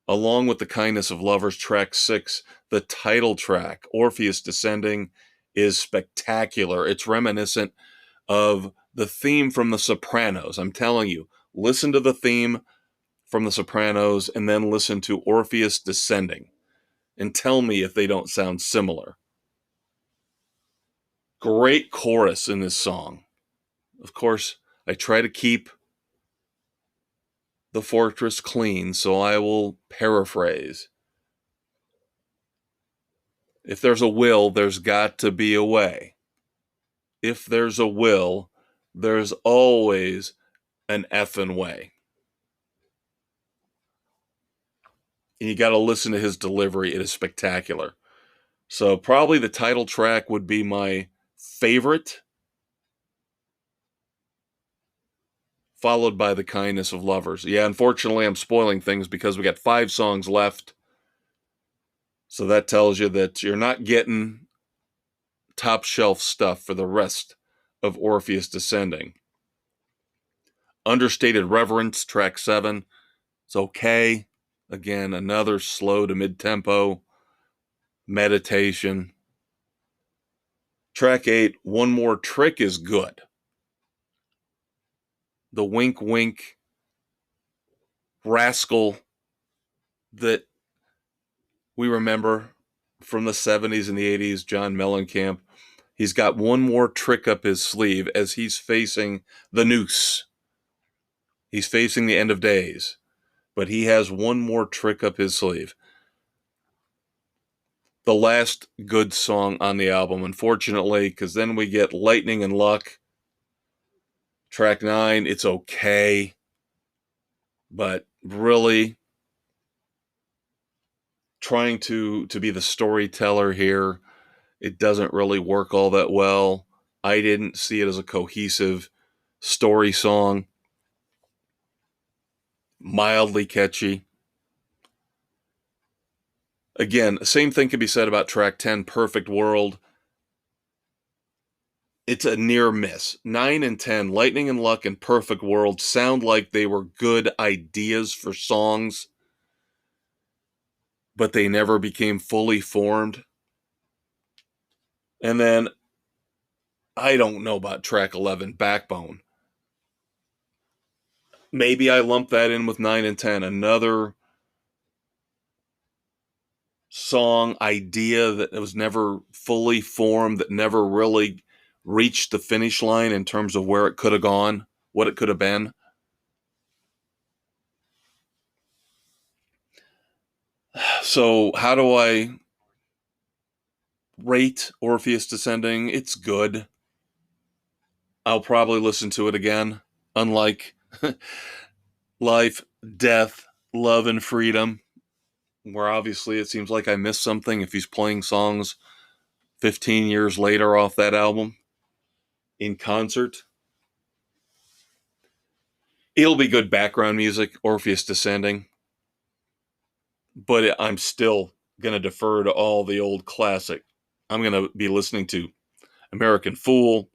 Along with The Kindness of Lovers, track 6, the title track, Orpheus Descending, is spectacular. It's reminiscent of the theme from The Sopranos. I'm telling you, listen to the theme from The Sopranos and then listen to Orpheus Descending and tell me if they don't sound similar. Great chorus in this song. Of course, I try to keep the fortress clean, so I will paraphrase. If there's a will, there's got to be a way. If there's a will, there's always an effing way. And you got to listen to his delivery. It is spectacular. So probably the title track would be my favorite, followed by The Kindness of Lovers. Yeah, unfortunately, I'm spoiling things because we got 5 songs left. So that tells you that you're not getting top shelf stuff for the rest of Orpheus Descending. Understated Reverence, track 7. It's okay. Again, another slow to mid-tempo meditation. Track 8, One More Trick, is good. The wink wink rascal that we remember from the 70s and the 80s, John Mellencamp. He's got one more trick up his sleeve as he's facing the noose. He's facing the end of days, but he has one more trick up his sleeve. The last good song on the album, unfortunately, because then we get Lightning and Luck. Track 9, it's okay, but really trying to be the storyteller here, it doesn't really work all that well. I didn't see it as a cohesive story song. Mildly catchy. Again, same thing can be said about track 10, Perfect World. It's a near miss. 9 and 10, Lightning and Luck and Perfect World, sound like they were good ideas for songs, but they never became fully formed. And then, I don't know about track 11, Backbone. Maybe I lump that in with 9 and 10. Another song idea that was never fully formed, that never really reached the finish line in terms of where it could have gone, what it could have been. So, how do I rate Orpheus Descending? It's good. I'll probably listen to it again. Unlike Life, Death, Love, and Freedom, where obviously it seems like I missed something if he's playing songs 15 years later off that album in concert. It'll be good background music, Orpheus Descending, but I'm still going to defer to all the old classic. I'm going to be listening to American Fool,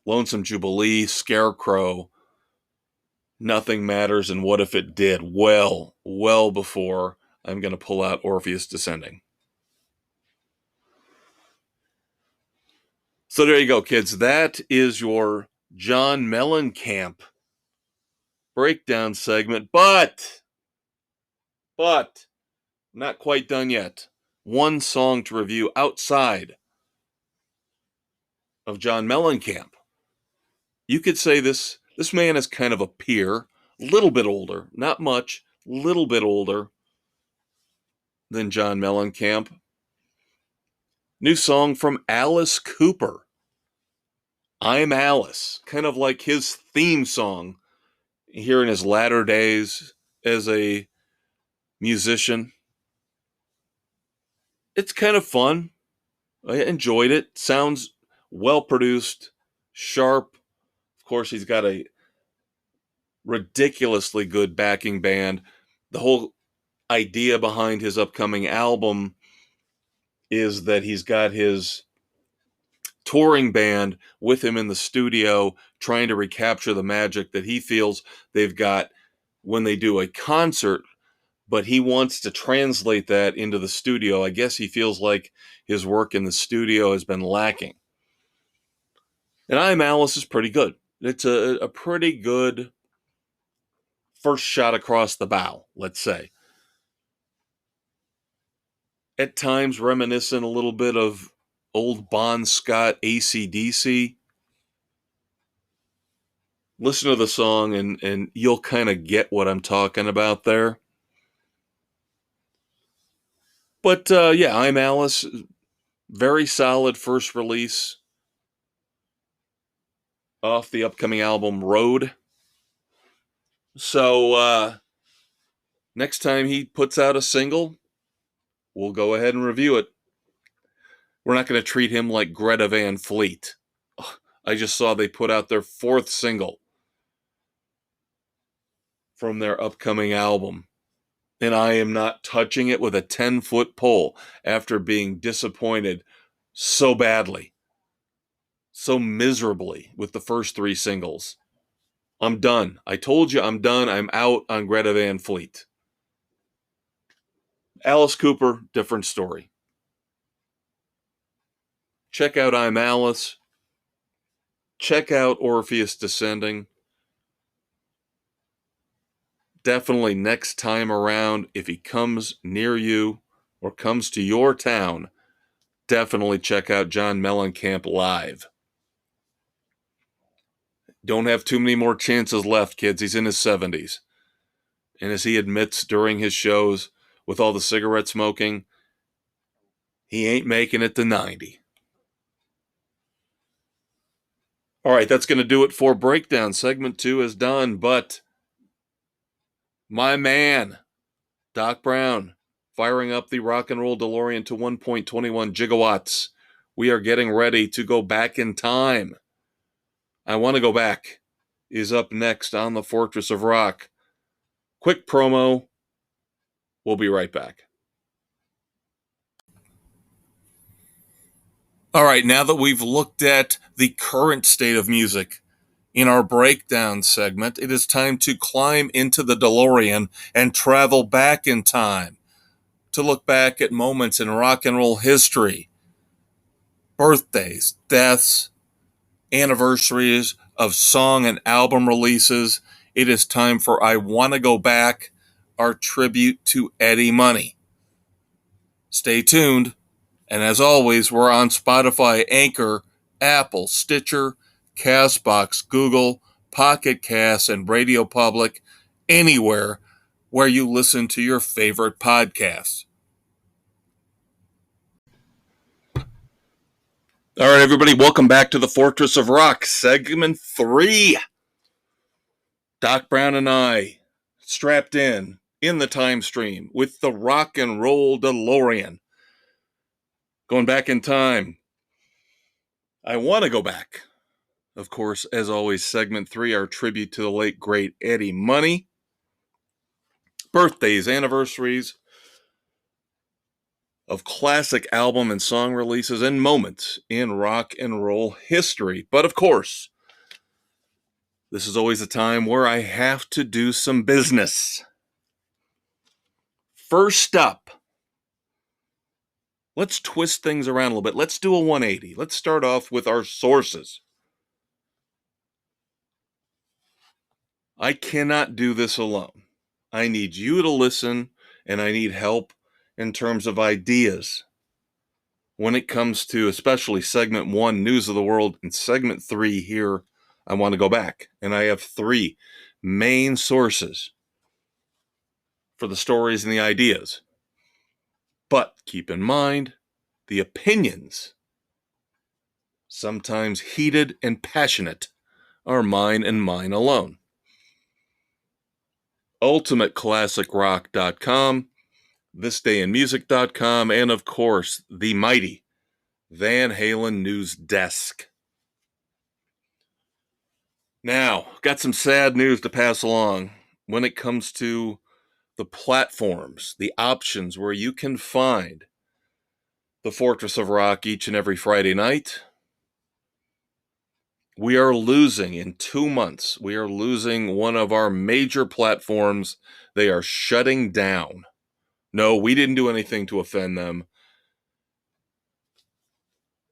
Lonesome Jubilee, Scarecrow, Nothing Matters, and What If It Did, well before I'm going to pull out Orpheus Descending. So there you go, kids. That is your John Mellencamp breakdown segment, but not quite done yet. One song to review outside of John Mellencamp. You could say this man is kind of a peer, a little bit older, not much, little bit older than John Mellencamp. New song from Alice Cooper. I'm Alice, kind of like his theme song here in his latter days as a musician. It's kind of fun. I enjoyed it. Sounds well produced, sharp. Of course, he's got a ridiculously good backing band. The whole idea behind his upcoming album is that he's got his touring band with him in the studio trying to recapture the magic that he feels they've got when they do a concert, but he wants to translate that into the studio. I guess he feels like his work in the studio has been lacking. And I Am Alice is pretty good. It's a pretty good first shot across the bow, let's say. At times reminiscent a little bit of old Bon Scott AC/DC. Listen to the song and you'll kind of get what I'm talking about there. But yeah, I'm Alice. Very solid first release off the upcoming album Road. So next time he puts out a single, we'll go ahead and review it. We're not going to treat him like Greta Van Fleet. I just saw they put out their 4th single from their upcoming album. And I am not touching it with a 10-foot pole after being disappointed so badly, so miserably with the first 3 singles. I'm done. I told you I'm done. I'm out on Greta Van Fleet. Alice Cooper, different story. Check out I'm Alice. Check out Orpheus Descending. Definitely next time around, if he comes near you or comes to your town, definitely check out John Mellencamp live. Don't have too many more chances left, kids. He's in his 70s. And as he admits during his shows with all the cigarette smoking, he ain't making it to 90. All right, that's going to do it for Breakdown. Segment 2 is done, but my man, Doc Brown, firing up the rock and roll DeLorean to 1.21 gigawatts. We are getting ready to go back in time. I Want to Go Back is up next on the Fortress of Rock. Quick promo. We'll be right back. All right, now that we've looked at the current state of music in our breakdown segment, it is time to climb into the DeLorean and travel back in time to look back at moments in rock and roll history, birthdays, deaths, anniversaries of song and album releases. It is time for I Want to Go Back, our tribute to Eddie Money. Stay tuned. And as always, we're on Spotify, Anchor, Apple, Stitcher, Castbox, Google, Pocket Cast, and Radio Public, anywhere where you listen to your favorite podcasts. All right, everybody, welcome back to the Fortress of Rock, segment 3. Doc Brown and I, strapped in the time stream with the rock and roll DeLorean. Going back in time. I want to go back. Of course, as always, segment 3, our tribute to the late, great Eddie Money. Birthdays, anniversaries of classic album and song releases and moments in rock and roll history. But of course, this is always a time where I have to do some business. First up, let's twist things around a little bit. Let's do a 180. Let's start off with our sources. I cannot do this alone. I need you to listen, and I need help in terms of ideas when it comes to especially segment 1, News of the World, and segment 3 here, I Want to Go Back. And I have 3 main sources for the stories and the ideas. But keep in mind, the opinions, sometimes heated and passionate, are mine and mine alone. UltimateClassicRock.com, ThisDayInMusic.com, and of course, the mighty Van Halen News Desk. Now, got some sad news to pass along when it comes to the platforms, the options where you can find the Fortress of Rock each and every Friday night. We are losing in 2 months. We are losing one of our major platforms. They are shutting down. No, we didn't do anything to offend them.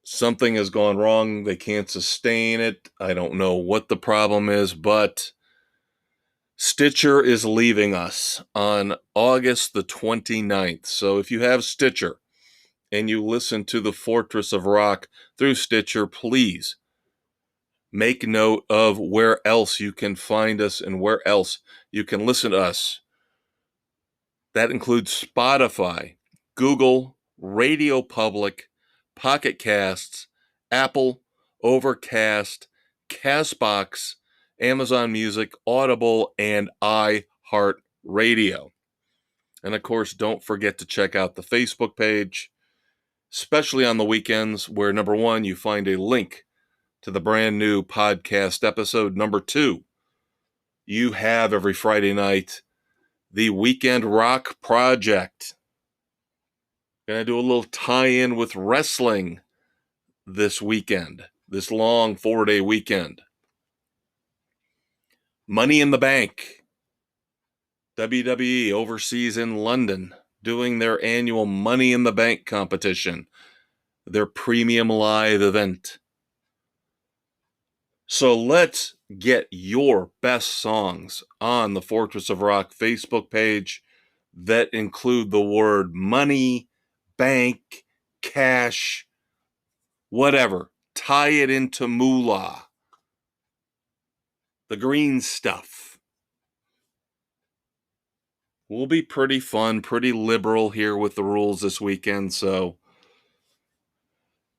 Something has gone wrong. They can't sustain it. I don't know what the problem is, but Stitcher is leaving us on August the 29th. So if you have Stitcher and you listen to the Fortress of Rock through Stitcher, please make note of where else you can find us and where else you can listen to us. That includes Spotify, Google, Radio Public, Pocket Casts, Apple, Overcast, Castbox, Amazon Music, Audible, and iHeartRadio. And of course, don't forget to check out the Facebook page, especially on the weekends, where number one, you find a link to the brand new podcast episode. Number two, you have every Friday night the Weekend Rock Project. Gonna do a little tie-in with wrestling this weekend, this long 4-day weekend. Money in the Bank. WWE overseas in London doing their annual Money in the Bank competition, their premium live event. So let's get your best songs on the Fortress of Rock Facebook page that include the word money, bank, cash, whatever. Tie it into moolah. The green stuff. We'll be pretty fun, pretty liberal here with the rules this weekend, so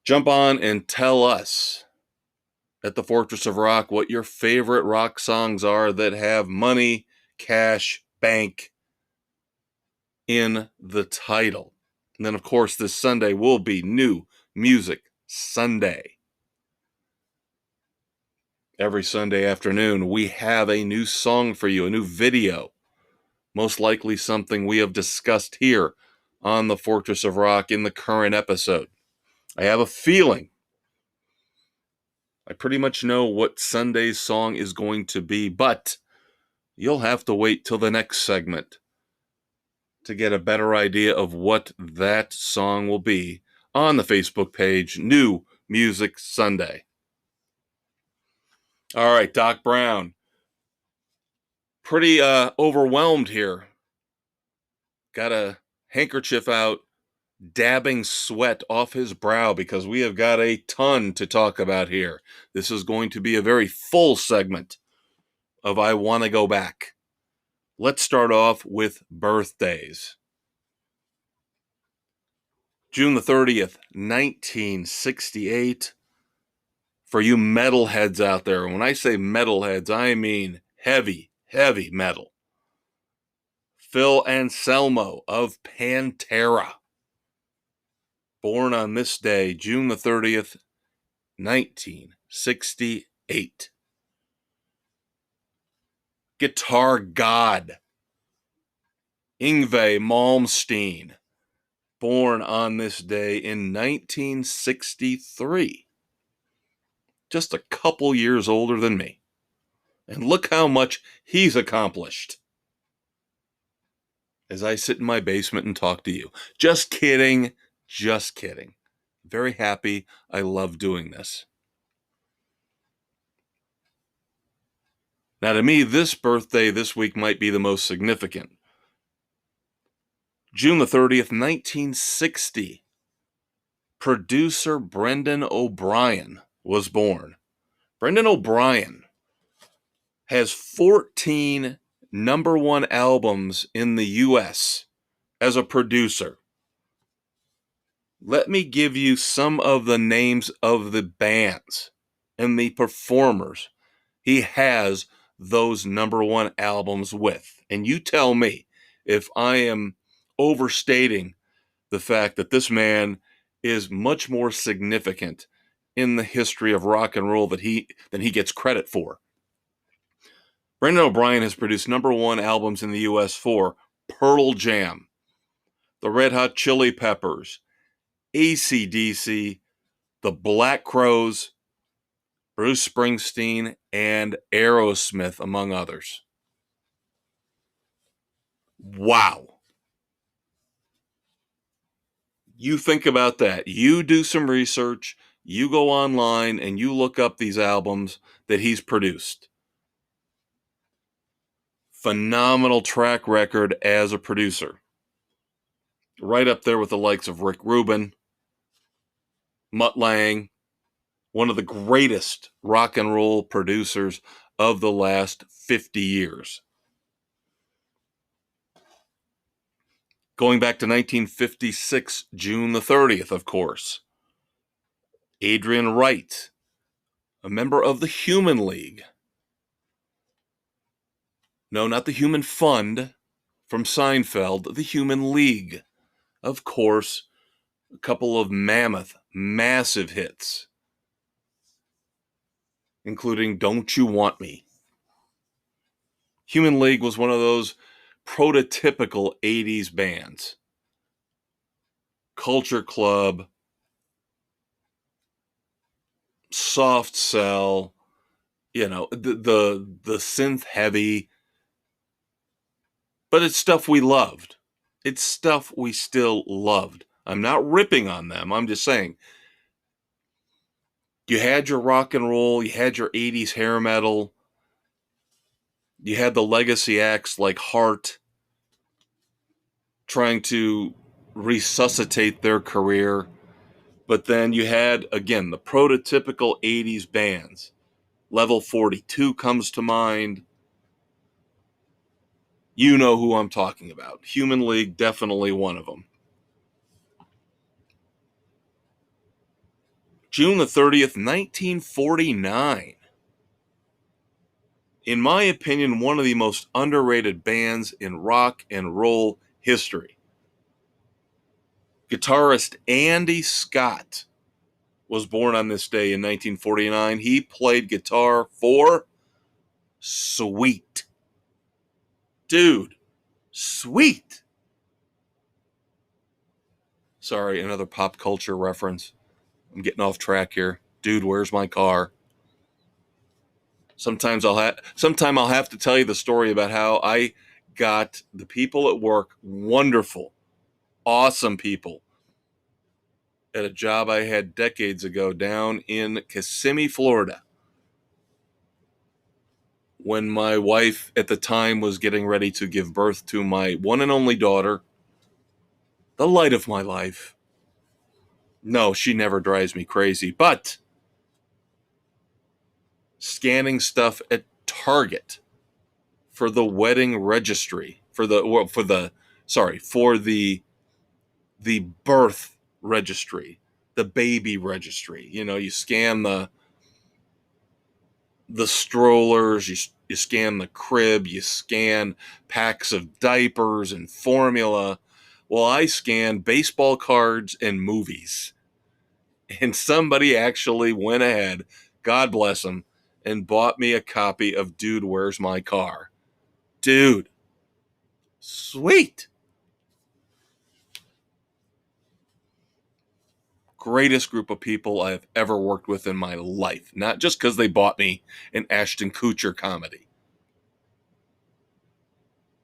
jump on and tell us at the Fortress of Rock what your favorite rock songs are that have money, cash, bank in the title. And then, of course, this Sunday will be New Music Sunday. Every Sunday afternoon, we have a new song for you, a new video. Most likely something we have discussed here on the Fortress of Rock in the current episode. I have a feeling I pretty much know what Sunday's song is going to be, but you'll have to wait till the next segment to get a better idea of what that song will be on the Facebook page, New Music Sunday. All right, Doc Brown. Pretty overwhelmed here. Got a handkerchief out, dabbing sweat off his brow because we have got a ton to talk about here. This is going to be a very full segment of I Want to Go Back. Let's start off with birthdays. June the 30th, 1968. For you metalheads out there, when I say metalheads, I mean heavy, heavy metal. Phil Anselmo of Pantera. Born on this day, June the 30th, 1968. Guitar god, Yngwie Malmsteen. Born on this day in 1963. Just a couple years older than me. And look how much he's accomplished. As I sit in my basement and talk to you. Just kidding. Just kidding. Very happy. I love doing this. Now, to me, this birthday this week might be the most significant. June the 30th, 1960. Producer Brendan O'Brien was born. Brendan O'Brien has 14 number one albums in the U.S. as a producer. Let me give you some of the names of the bands and the performers he has those number one albums with. And you tell me if I am overstating the fact that this man is much more significant in the history of rock and roll than he gets credit for. Brendan O'Brien has produced #1 albums in the US for Pearl Jam, the Red Hot Chili Peppers, AC/DC, the Black Crowes, Bruce Springsteen, and Aerosmith, among others. Wow. You think about that. You do some research, you go online, and you look up these albums that he's produced. Phenomenal track record as a producer. Right up there with the likes of Rick Rubin, Mutt Lange, one of the greatest rock and roll producers of the last 50 years. Going back to 1956, June the 30th, of course. Adrian Wright, a member of the Human League. No, not the Human Fund from Seinfeld, the Human League. Of course, a couple of massive hits, including Don't You Want Me. Human League was one of those prototypical 80s bands. Culture Club, soft sell, the synth heavy, but it's stuff we loved. It's stuff we still loved. I'm not ripping on them. I'm just saying, you had your rock and roll, you had your 80s hair metal, you had the legacy acts like Heart trying to resuscitate their career. But then you had, again, the prototypical 80s bands. Level 42 comes to mind. You know who I'm talking about. Human League, definitely one of them. June the 30th, 1949. In my opinion, one of the most underrated bands in rock and roll history. Guitarist Andy Scott was born on this day in 1949. He played guitar for Sweet. Dude, Sweet. Sorry, another pop culture reference. I'm getting off track here. Dude, where's my car? Sometime I'll have to tell you the story about how I got the people at work, wonderful, awesome people, at a job I had decades ago down in Kissimmee, Florida, when my wife at the time was getting ready to give birth to my one and only daughter, the light of my life. No, she never drives me crazy, but scanning stuff at Target for the wedding registry, for the birth registry, the baby registry. You scan the strollers, you scan the crib, you scan packs of diapers and formula. Well, I scan baseball cards and movies. And somebody actually went ahead, God bless them, and bought me a copy of Dude, Where's My Car? Dude, sweet. Greatest group of people I have ever worked with in my life. Not just because they bought me an Ashton Kutcher comedy.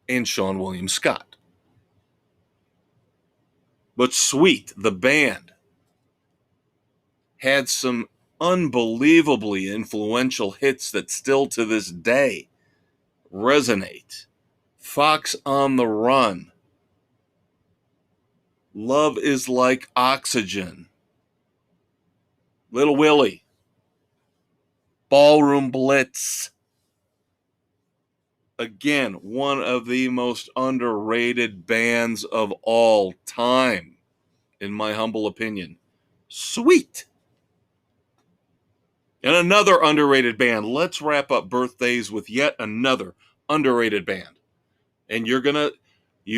And Sean William Scott. But Sweet, the band, had some unbelievably influential hits that still to this day resonate. Fox on the Run. Love is Like Oxygen. Little Willie. Ballroom Blitz. Again, one of the most underrated bands of all time, in my humble opinion. Sweet. And another underrated band. Let's wrap up birthdays with yet another underrated band. And you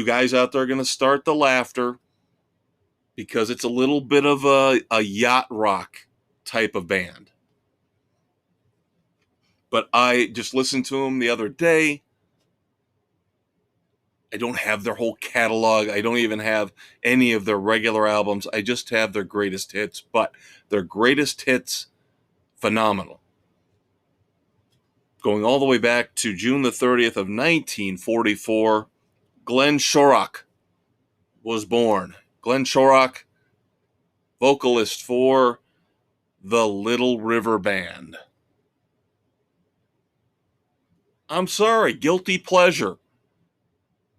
guys out there are going to start the laughter because it's a little bit of a yacht rock type of band. But I just listened to them the other day. I don't have their whole catalog. I don't even have any of their regular albums. I just have their greatest hits. But their greatest hits, phenomenal. Going all the way back to June the 30th of 1944, Glenn Shorrock was born. Glenn Shorrock, vocalist for the Little River Band. I'm sorry, guilty pleasure.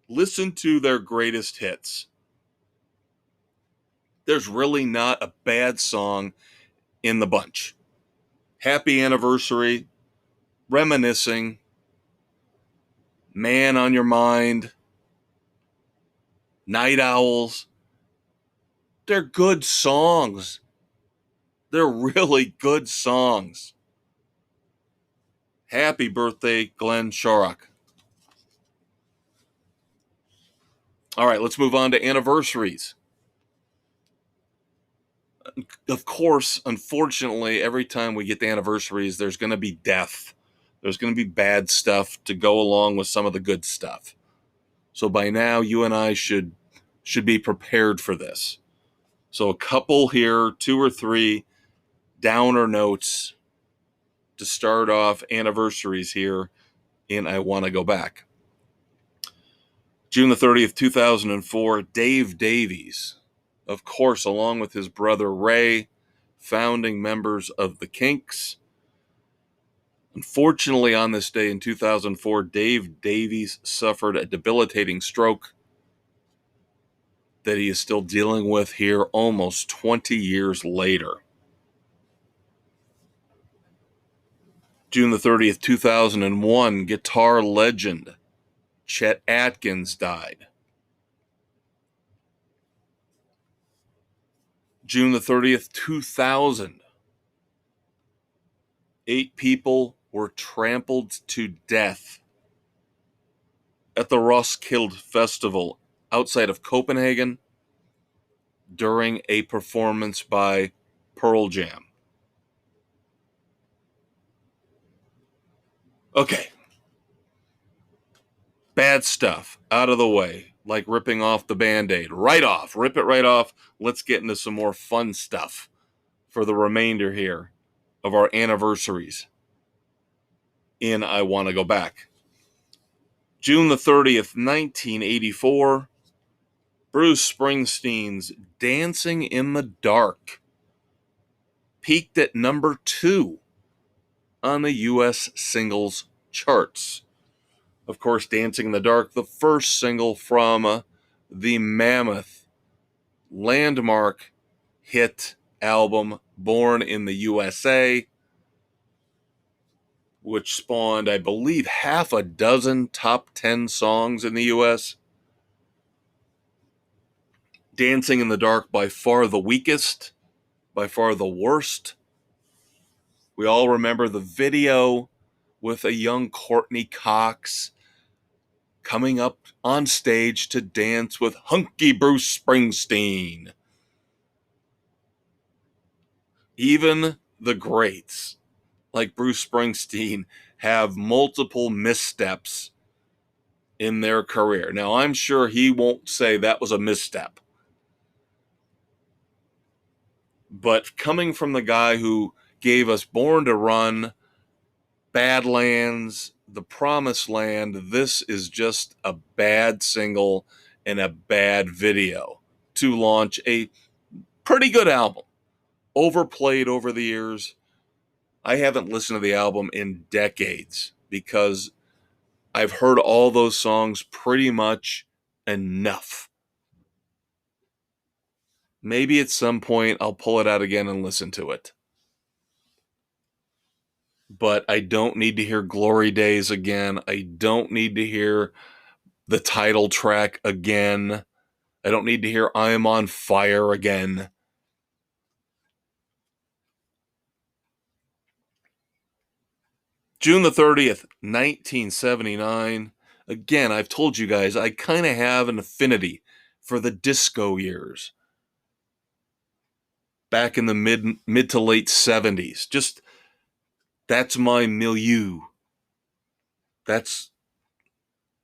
Listen to their greatest hits. There's really not a bad song in the bunch. Happy Anniversary, Reminiscing, Man on Your Mind, Night Owls. They're good songs. They're really good songs. Happy birthday, Glenn Shorrock. All right, let's move on to anniversaries. Of course, unfortunately, every time we get the anniversaries, there's going to be death. There's going to be bad stuff to go along with some of the good stuff. So by now, you and I should be prepared for this. So a couple here, 2 or 3 downer notes to start off anniversaries here in I Want to Go Back. June the 30th, 2004, Dave Davies, of course, along with his brother Ray, founding members of the Kinks. Unfortunately, on this day in 2004, Dave Davies suffered a debilitating stroke that he is still dealing with here almost 20 years later. June the 30th, 2001, guitar legend Chet Atkins died. June the 30th, 2000, 8 people were trampled to death at the Roskilde Festival outside of Copenhagen during a performance by Pearl Jam. Okay. Bad stuff out of the way, like ripping off the Band-Aid. Right off. Rip it right off. Let's get into some more fun stuff for the remainder here of our anniversaries in I Want to Go Back. June the 30th, 1984, Bruce Springsteen's Dancing in the Dark peaked at number 2 on the U.S. singles charts. Of course, Dancing in the Dark, the first single from the mammoth landmark hit album Born in the USA, which spawned, I believe, half a dozen top 10 songs in the U.S. Dancing in the Dark, by far the weakest, by far the worst. We all remember the video with a young Courtney Cox coming up on stage to dance with hunky Bruce Springsteen. Even the greats, like Bruce Springsteen, have multiple missteps in their career. Now, I'm sure he won't say that was a misstep. But coming from the guy who gave us Born to Run, Badlands, The Promised Land, this is just a bad single and a bad video to launch a pretty good album. Overplayed over the years. I haven't listened to the album in decades because I've heard all those songs pretty much enough. Maybe at some point I'll pull it out again and listen to it. But I don't need to hear Glory Days again. I don't need to hear the title track again. I don't need to hear I Am on Fire again. June the 30th, 1979. Again, I've told you guys, I kind of have an affinity for the disco years. Back in the mid to late 70s. Just, that's my milieu. that's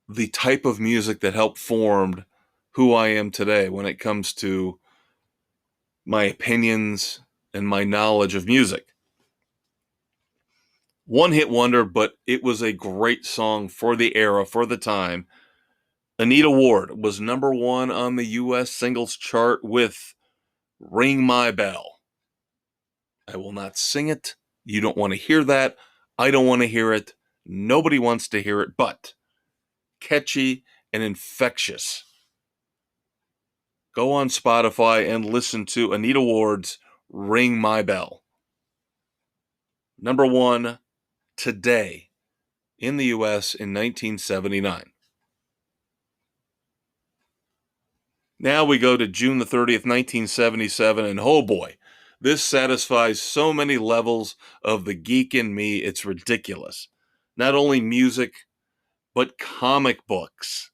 the type of music that helped form who I am today when it comes to my opinions and my knowledge of music. One hit wonder, but it was a great song for the era, for the time. Anita Ward was number one on the U.S. singles chart with Ring My Bell. I will not sing it. You don't want to hear that. I don't want to hear it. Nobody wants to hear it, but catchy and infectious. Go on Spotify and listen to Anita Ward's Ring My Bell. Number one today in the U.S. in 1979. Now we go to June the 30th, 1977, and oh boy, this satisfies so many levels of the geek in me, it's ridiculous. Not only music, but comic books.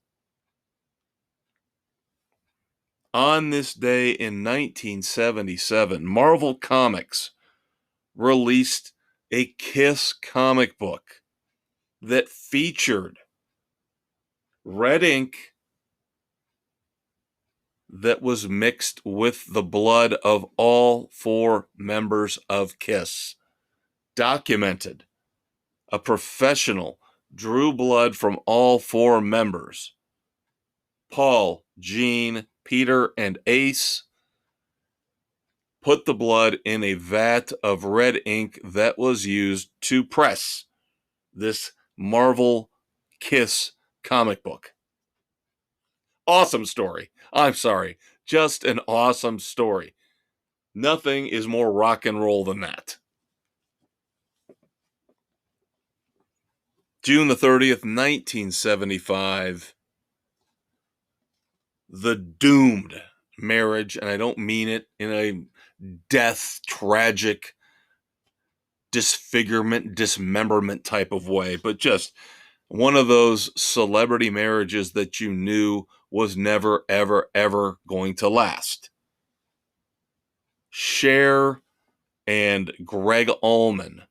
On this day in 1977, Marvel Comics released a Kiss comic book that featured red ink that was mixed with the blood of all four members of Kiss. Documented. A professional drew blood from all four members. Paul, Gene, Peter, and Ace put the blood in a vat of red ink that was used to press this Marvel Kiss comic book. Awesome story. I'm sorry. Just an awesome story. Nothing is more rock and roll than that. June the 30th, 1975. The doomed marriage, and I don't mean it in a death, tragic, disfigurement, dismemberment type of way, but just one of those celebrity marriages that you knew was never, ever, ever going to last. Cher and Gregg Allman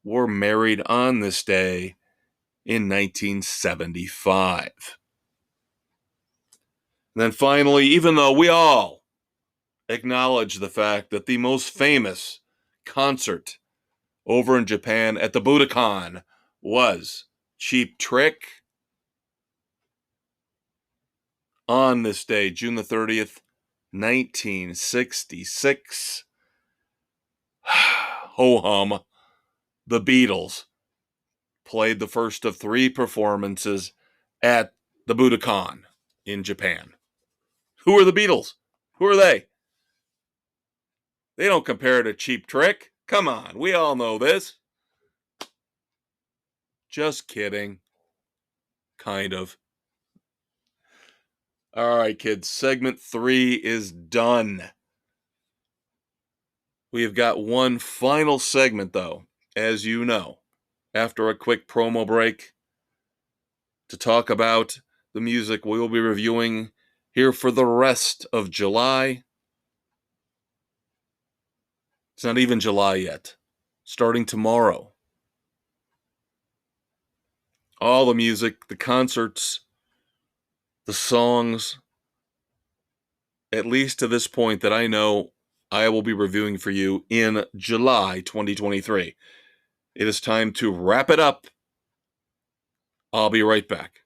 were married on this day in 1975. And then finally, even though we all acknowledge the fact that the most famous concert over in Japan at the Budokan was Cheap Trick, on this day, June the 30th, 1966, ho-hum, the Beatles played the first of three performances at the Budokan in Japan. Who are the Beatles? Who are they? They don't compare to Cheap Trick. Come on, we all know this. Just kidding. Kind of. All right, kids, segment 3 is done. We have got one final segment, though, as you know, after a quick promo break to talk about the music we will be reviewing here for the rest of July. It's not even July yet. Starting tomorrow. All the music, the concerts, the songs, at least to this point that I know I will be reviewing for you in July 2023. It is time to wrap it up. I'll be right back.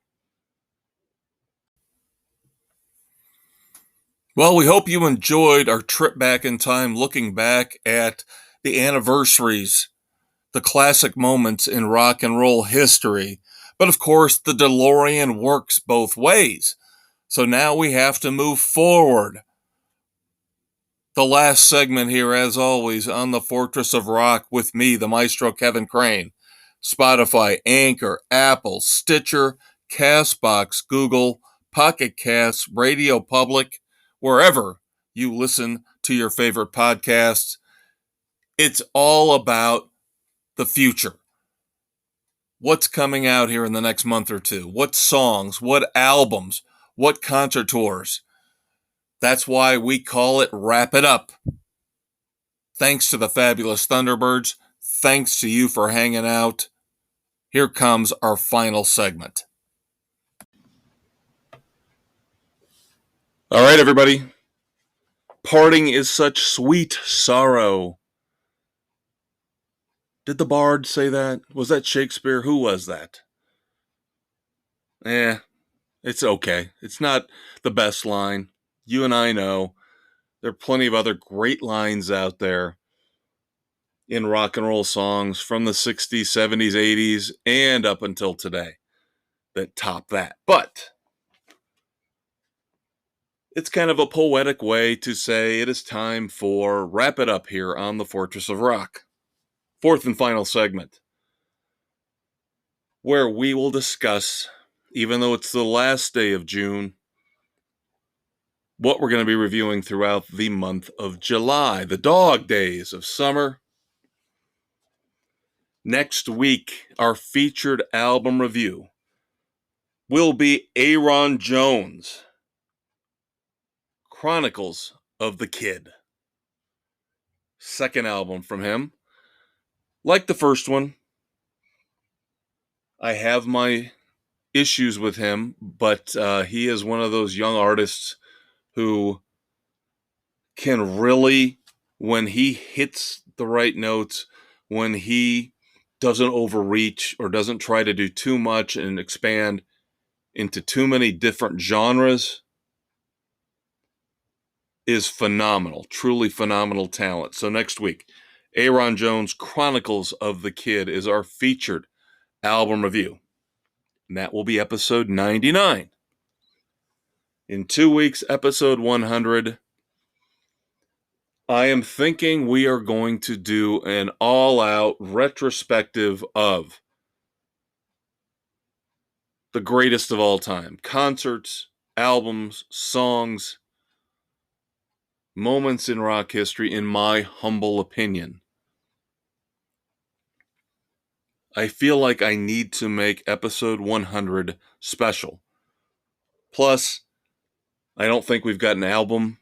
Well, we hope you enjoyed our trip back in time, looking back at the anniversaries, the classic moments in rock and roll history. But of course, the DeLorean works both ways. So now we have to move forward. The last segment here, as always, on the Fortress of Rock with me, the Maestro Kevin Crane. Spotify, Anchor, Apple, Stitcher, Castbox, Google, Pocket Casts, Radio Public, wherever you listen to your favorite podcasts. It's all about the future. What's coming out here in the next month or two? What songs? What albums? What concert tours? That's why we call it Wrap It Up. Thanks to the fabulous Thunderbirds. Thanks to you for hanging out. Here comes our final segment. All right, everybody. Parting is such sweet sorrow. Did the bard say that? Was that Shakespeare? Who was that? It's okay. It's not the best line. You and I know there are plenty of other great lines out there in rock and roll songs from the 60s, 70s, 80s, and up until today that top that. But it's kind of a poetic way to say it is time for Wrap It Up here on the Fortress of Rock. Fourth and final segment, where we will discuss, even though it's the last day of June, what we're going to be reviewing throughout the month of July, the dog days of summer. Next week, our featured album review will be Aaron Jones, Chronicles of the Kid. Second album from him. Like the first one, I have my issues with him, but he is one of those young artists who can really, when he hits the right notes, when he doesn't overreach or doesn't try to do too much and expand into too many different genres, is phenomenal, truly phenomenal talent. So next week, Aaron Jones' Chronicles of the Kid is our featured album review. And that will be episode 99. In 2 weeks, episode 100, I am thinking we are going to do an all-out retrospective of the greatest of all time. Concerts, albums, songs, moments in rock history, in my humble opinion. I feel like I need to make episode 100 special. Plus, I don't think we've got an album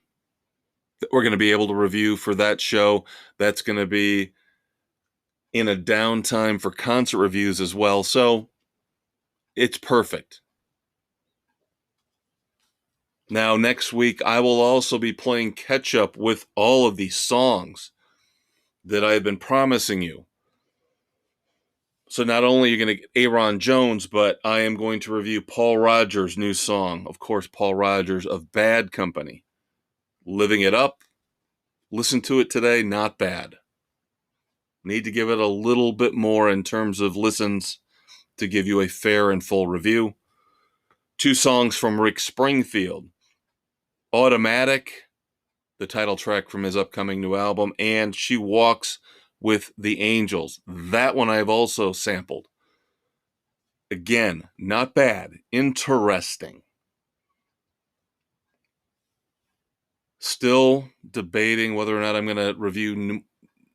that we're going to be able to review for that show. That's going to be in a downtime for concert reviews as well. So it's perfect. Now, next week, I will also be playing catch up with all of these songs that I've been promising you. So not only are you going to get Aaron Jones, but I am going to review Paul Rodgers' new song. Of course, Paul Rodgers of Bad Company. Living It Up. Listen to it today, not bad. Need to give it a little bit more in terms of listens to give you a fair and full review. 2 songs from Rick Springfield. Automatic, the title track from his upcoming new album, and She Walks with the Angels. That one I've also sampled. Again, not bad. Interesting. Still debating whether or not I'm going to review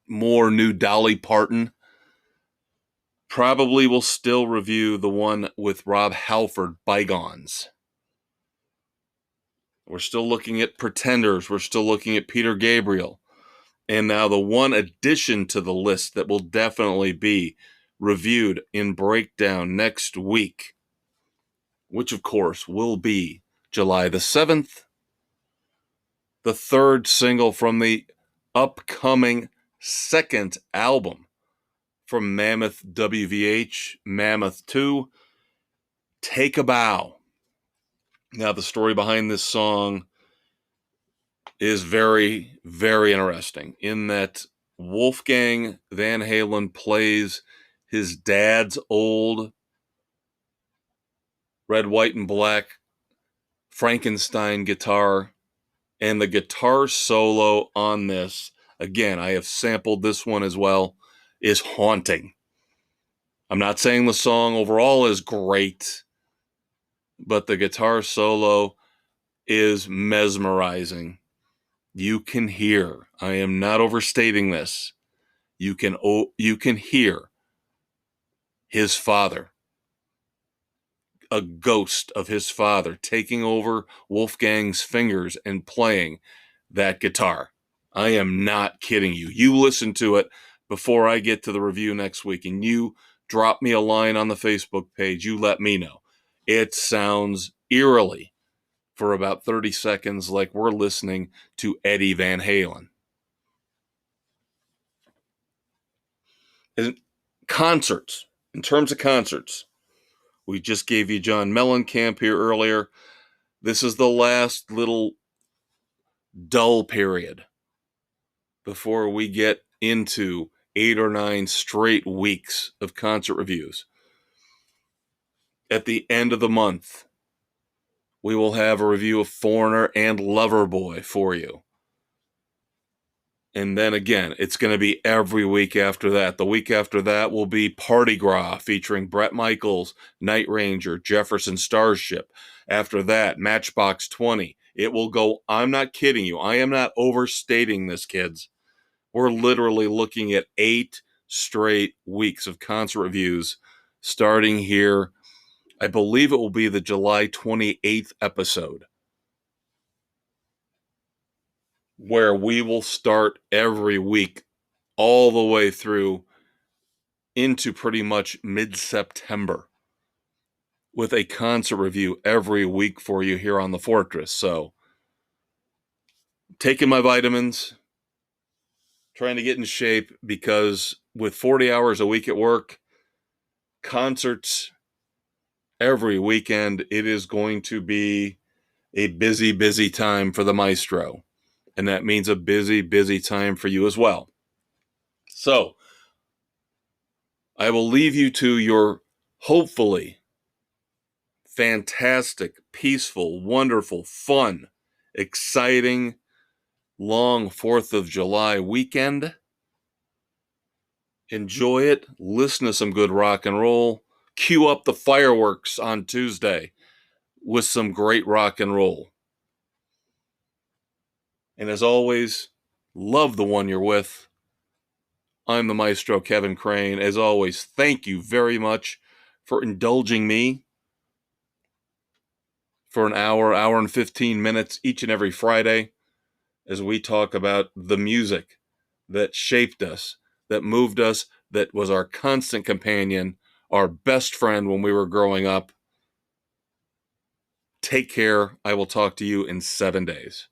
more new Dolly Parton. Probably will still review the one with Rob Halford, Bygones. We're still looking at Pretenders. We're still looking at Peter Gabriel. And now the one addition to the list that will definitely be reviewed in breakdown next week, which of course will be July the 7th, the third single from the upcoming second album from Mammoth WVH, Mammoth 2, Take a Bow. Now, the story behind this song is very, very interesting in that Wolfgang Van Halen plays his dad's old red, white, and black Frankenstein guitar, and the guitar solo on this, again, I have sampled this one as well, is haunting. I'm not saying the song overall is great, but the guitar solo is mesmerizing. You can hear, I am not overstating this, you can hear his father, a ghost of his father, taking over Wolfgang's fingers and playing that guitar. I am not kidding you. You listen to it before I get to the review next week, and you drop me a line on the Facebook page. You let me know. It sounds eerily for about 30 seconds like we're listening to Eddie Van Halen. And concerts, in terms of concerts, we just gave you John Mellencamp here earlier. This is the last little dull period before we get into 8 or 9 straight weeks of concert reviews. At the end of the month, we will have a review of Foreigner and Loverboy for you. And then again, it's going to be every week after that. The week after that will be Party Gras featuring Bret Michaels, Night Ranger, Jefferson Starship. After that, Matchbox 20. It will go, I'm not kidding you. I am not overstating this, kids. We're literally looking at 8 straight weeks of concert reviews starting here. I believe it will be the July 28th episode, where we will start every week all the way through into pretty much mid-September with a concert review every week for you here on the Fortress. So, taking my vitamins, trying to get in shape, because with 40 hours a week at work, concerts every weekend, it is going to be a busy, busy time for the Maestro. And that means a busy, busy time for you as well. So, I will leave you to your hopefully fantastic, peaceful, wonderful, fun, exciting, long 4th of July weekend. Enjoy it. Listen to some good rock and roll. Cue up the fireworks on Tuesday with some great rock and roll. And as always, love the one you're with. I'm the Maestro, Kevin Crane. As always, thank you very much for indulging me for an hour and 15 minutes each and every Friday as we talk about the music that shaped us, that moved us, that was our constant companion, our best friend when we were growing up. Take care. I will talk to you in 7 days.